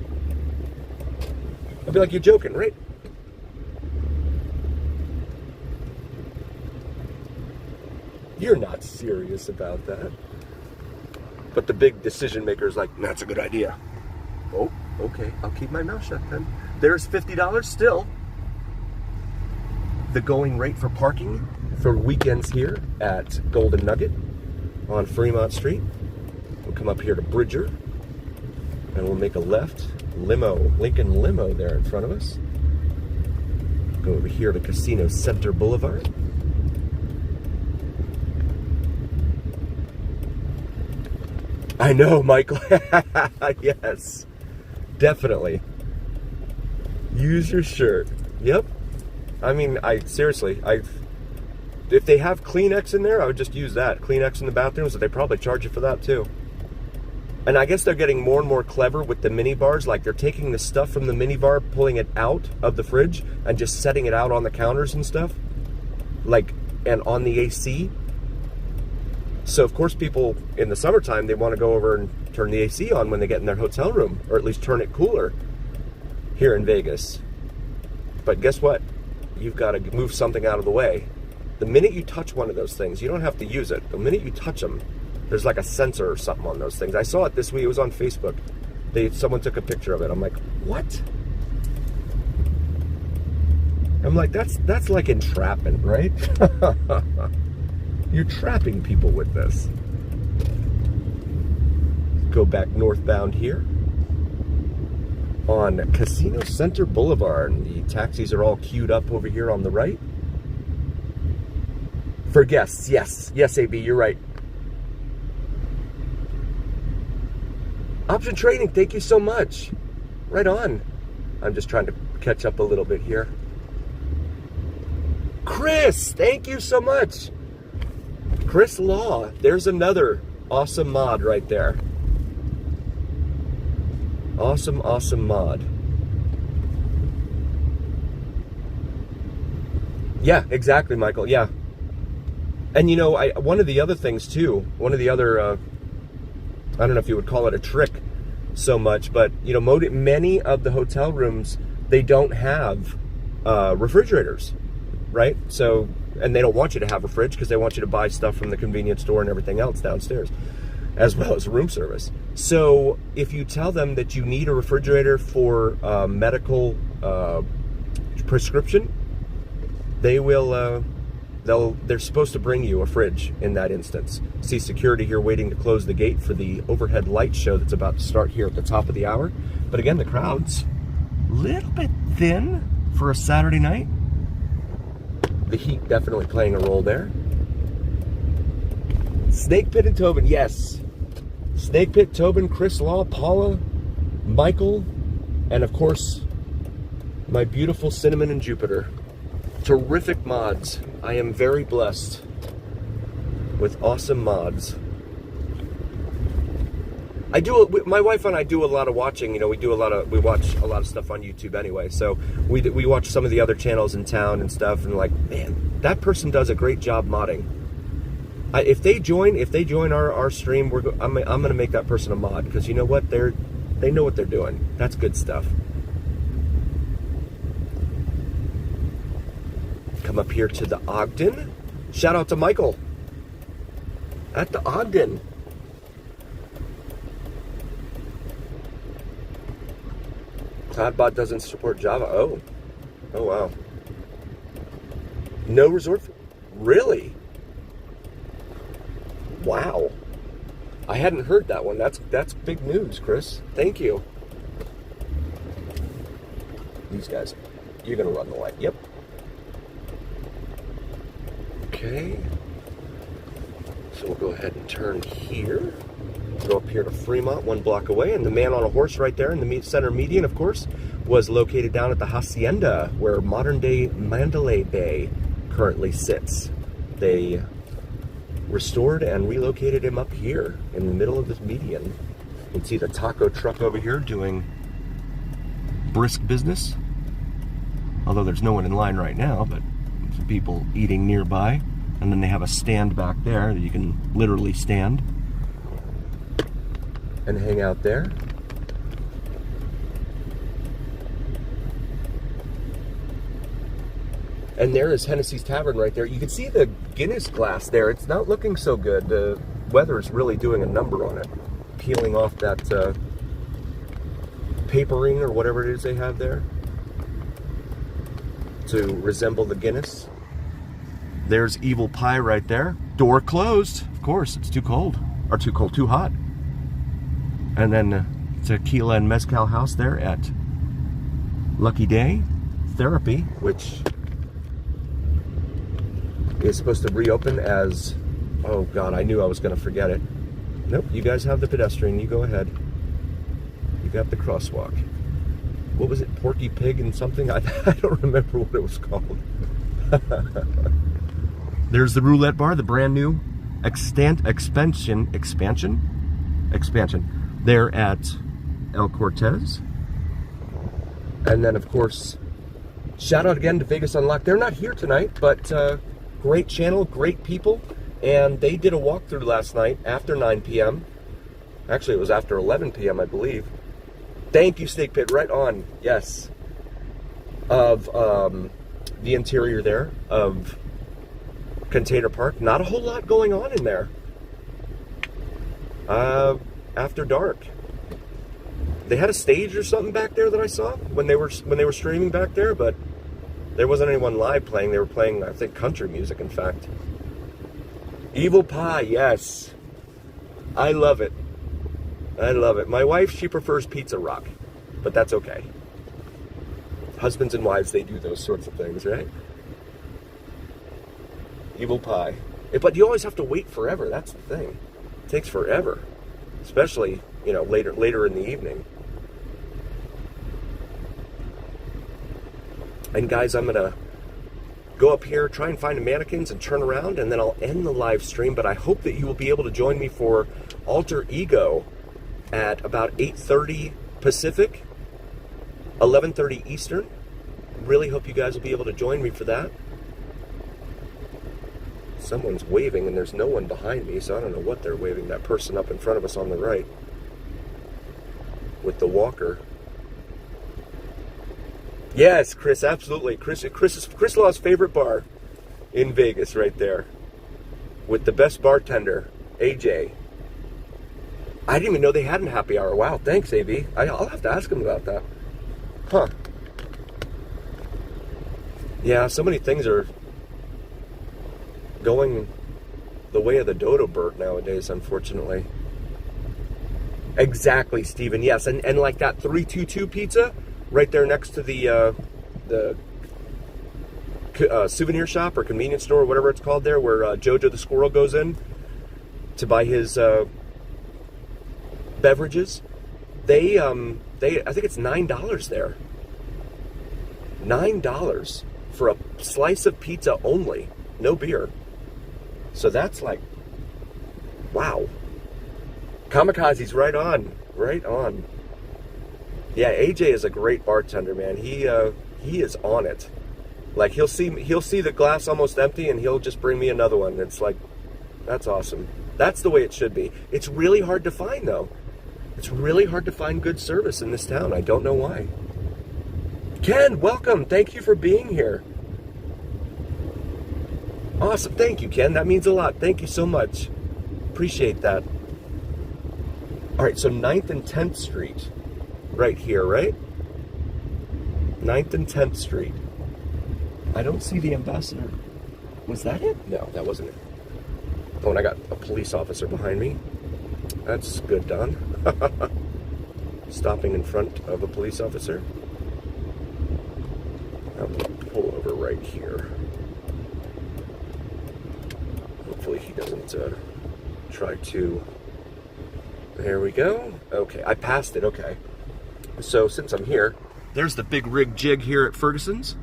I'd be like, you're joking, right? You're not serious about that. But the big decision maker is like, that's a good idea. Oh, okay, I'll keep my mouth shut then. There's $50 still. The going rate for parking for weekends here at Golden Nugget on Fremont Street. We'll come up here to Bridger and we'll make a left. Lincoln Limo there in front of us. Go over here to Casino Center Boulevard. I know, Michael. Yes, definitely. Use your shirt. Yep. I mean, seriously, if they have Kleenex in there, I would just use that. Kleenex in the bathrooms, they probably charge you for that too. And I guess they're getting more and more clever with the mini bars. Like they're taking the stuff from the mini bar, pulling it out of the fridge, and just setting it out on the counters and stuff. Like, and on the AC. So of course people in the summertime, they want to go over and turn the AC on when they get in their hotel room, or at least turn it cooler here in Vegas. But guess what? You've got to move something out of the way. The minute you touch one of those things, you don't have to use it. The minute you touch them, there's like a sensor or something on those things. I saw it this week. It was on Facebook. Someone took a picture of it. I'm like, what? I'm like, that's like entrapment, right? You're trapping people with this. Go back northbound here on Casino Center Boulevard. And the taxis are all queued up over here on the right. For guests, yes. Yes, AB, you're right. Option trading, thank you so much. Right on. I'm just trying to catch up a little bit here. Chris, thank you so much. Chris Law, there's another awesome mod right there. Awesome, awesome mod. Yeah, exactly, Michael, yeah. And you know, one of the other things too, one of the other, I don't know if you would call it a trick so much, but you know, many of the hotel rooms, they don't have refrigerators, right? So, and they don't want you to have a fridge because they want you to buy stuff from the convenience store and everything else downstairs, as well as room service. So if you tell them that you need a refrigerator for medical prescription, they will, they're supposed to bring you a fridge in that instance. See security here waiting to close the gate for the overhead light show that's about to start here at the top of the hour. But again, the crowd's a little bit thin for a Saturday night. The heat definitely playing a role there. Snake Pit and Tobin, yes. Snake Pit, Tobin, Chris Law, Paula, Michael, and of course, my beautiful Cinnamon and Jupiter. Terrific mods. I am very blessed with awesome mods. My wife and I do a lot of watching. You know, we watch a lot of stuff on YouTube anyway. So we watch some of the other channels in town and stuff, and like, man, that person does a great job modding. If they join our stream, I'm gonna make that person a mod, because you know what, they know what they're doing. That's good stuff. Come up here to the Ogden. Shout out to Michael at the Ogden. Toddbot doesn't support Java. Oh wow. No resort. Really? Wow. I hadn't heard that one. That's big news, Chris. Thank you. These guys, you're gonna run the light. Yep. Okay. So we'll go ahead and turn here. Go up here to Fremont, 1 block away, and the man on a horse right there in the center median, of course, was located down at the Hacienda, where modern-day Mandalay Bay currently sits. They restored and relocated him up here in the middle of this median. You can see the taco truck over here doing brisk business, although there's no one in line right now, but some people eating nearby. And then they have a stand back there that you can literally stand and hang out there. And there is Hennessy's Tavern right there. You can see the Guinness glass there. It's not looking so good. The weather is really doing a number on it. Peeling off that papering or whatever it is they have there to resemble the Guinness. There's Evil Pie right there. Door closed. Of course, it's too cold. Or too cold, too hot. And then Tequila and Mezcal House there at Lucky Day Therapy, which is supposed to reopen as, oh God, I knew I was going to forget it. Nope, you guys have the pedestrian. You go ahead. You got the crosswalk. What was it? Porky Pig and something? I don't remember what it was called. There's the roulette bar, the brand new expansion there at El Cortez. And then, of course, shout out again to Vegas Unlocked. They're not here tonight, but great channel, great people. And they did a walkthrough last night after 9 p.m. Actually, it was after 11 p.m., I believe. Thank you, Steak Pit. Right on. Yes. Of the interior there of Container Park. Not a whole lot going on in there. After dark. They had a stage or something back there that I saw when they were streaming back there, but there wasn't anyone live playing. They were playing, I think, country music, in fact. Evil Pie, yes. I love it. I love it. My wife, she prefers Pizza Rock, but that's okay. Husbands and wives, they do those sorts of things, right? Evil Pie. But you always have to wait forever. That's the thing. It takes forever, especially, you know, later in the evening. And guys, I'm gonna go up here, try and find the mannequins and turn around, and then I'll end the live stream. But I hope that you will be able to join me for Alter Ego at about 8:30 Pacific, 11:30 Eastern. Really hope you guys will be able to join me for that. Someone's waving and there's no one behind me, so I don't know what they're waving. That person up in front of us on the right with the walker. Yes, Chris, absolutely. Chris Law's favorite bar in Vegas right there with the best bartender, AJ. I didn't even know they had a happy hour. Wow, thanks, AV. I'll have to ask him about that. Huh. Yeah, so many things are going the way of the dodo bird nowadays, unfortunately. Exactly, Steven. Yes, and like that 322 pizza right there next to the souvenir shop or convenience store or whatever it's called there, where Jojo the squirrel goes in to buy his beverages. They I think it's $9 there. $9 for a slice of pizza only, no beer. So that's like, wow. Kamikaze's right on, right on. Yeah, AJ is a great bartender, man. He is on it. Like he'll see the glass almost empty and he'll just bring me another one. It's like, that's awesome. That's the way it should be. It's really hard to find though. It's really hard to find good service in this town. I don't know why. Ken, welcome. Thank you for being here. Awesome. Thank you, Ken. That means a lot. Thank you so much. Appreciate that. All right, so 9th and 10th Street. Right here, right? 9th and 10th Street. I don't see the Ambassador. Was that it? No, that wasn't it. Oh, and I got a police officer behind me. That's good done. Stopping in front of a police officer. I'm going to pull over right here. Hopefully he doesn't try to... There we go. Okay, I passed it. Okay. So since I'm here, there's the big rig jig here at Ferguson's.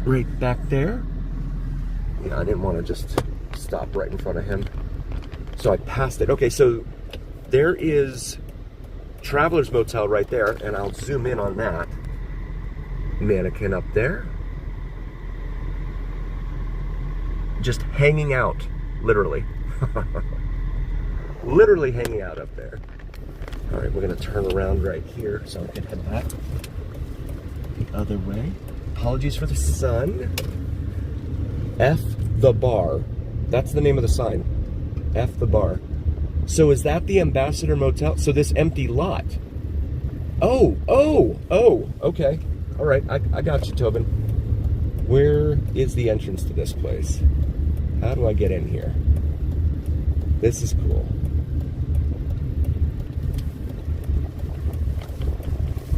Right back there. Yeah, I didn't want to just stop right in front of him. So I passed it. Okay, so there is Traveler's Motel right there, and I'll zoom in on that. Mannequin up there. Just hanging out, literally. Literally hanging out up there. All right, we're gonna turn around right here so I can head back the other way. Apologies for the sun. F the bar. That's the name of the sign. F the bar. So is that the Ambassador Motel? So this empty lot. Oh, okay. All right, I got you, Tobin. Where is the entrance to this place? How do I get in here? This is cool.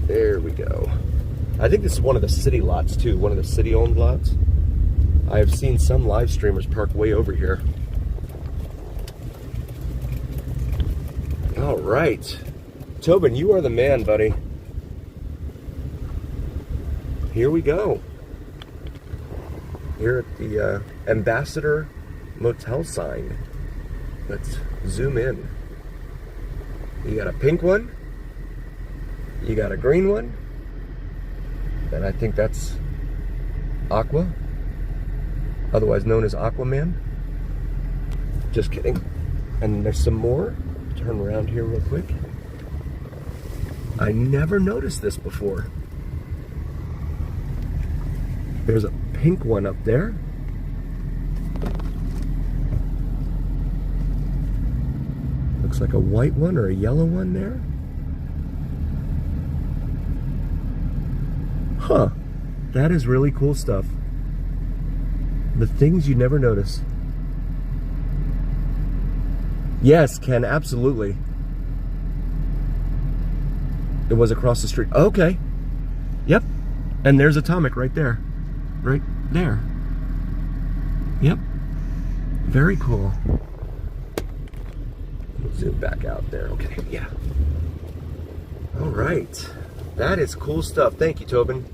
There we go. I think this is one of the city lots too, one of the city-owned lots. I have seen some live streamers park way over here. All right. Tobin, you are the man, buddy. Here we go. here at the Ambassador Motel sign. Let's zoom in. You got a pink one, you got a green one, and I think that's Aqua, otherwise known as Aquaman. Just kidding. And there's some more. Turn around here real quick. I never noticed this before. There's a pink one up there. Looks like a white one or a yellow one there. Huh. That is really cool stuff. The things you never notice. Yes, Ken, absolutely. It was across the street. Okay. Yep. And there's Atomic right there. Right there. Yep. Very cool. Zoom back out there. Okay, yeah. All right. That is cool stuff. Thank you, Tobin.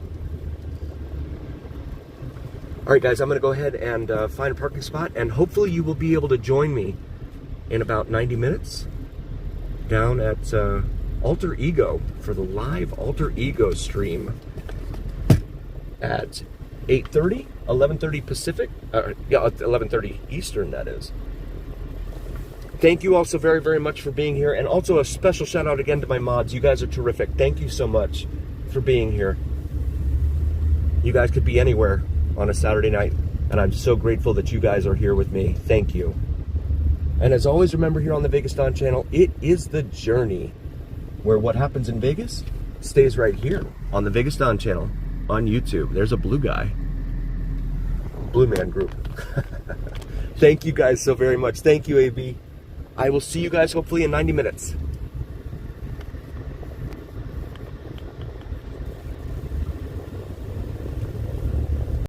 All right, guys, I'm going to go ahead and find a parking spot, and hopefully you will be able to join me in about 90 minutes down at Alter Ego for the live Alter Ego stream at 8:30, 11:30 Pacific, yeah, 11:30 Eastern, that is. Thank you all so very, very much for being here, and also a special shout out again to my mods. You guys are terrific. Thank you so much for being here. You guys could be anywhere on a Saturday night, and I'm so grateful that you guys are here with me. Thank you. And as always, remember here on the Vegas Don channel, it is the journey where what happens in Vegas stays right here on the Vegas Don channel on YouTube. There's a blue guy. Blue Man Group. Thank you guys so very much. Thank you, AB. I will see you guys hopefully in 90 minutes.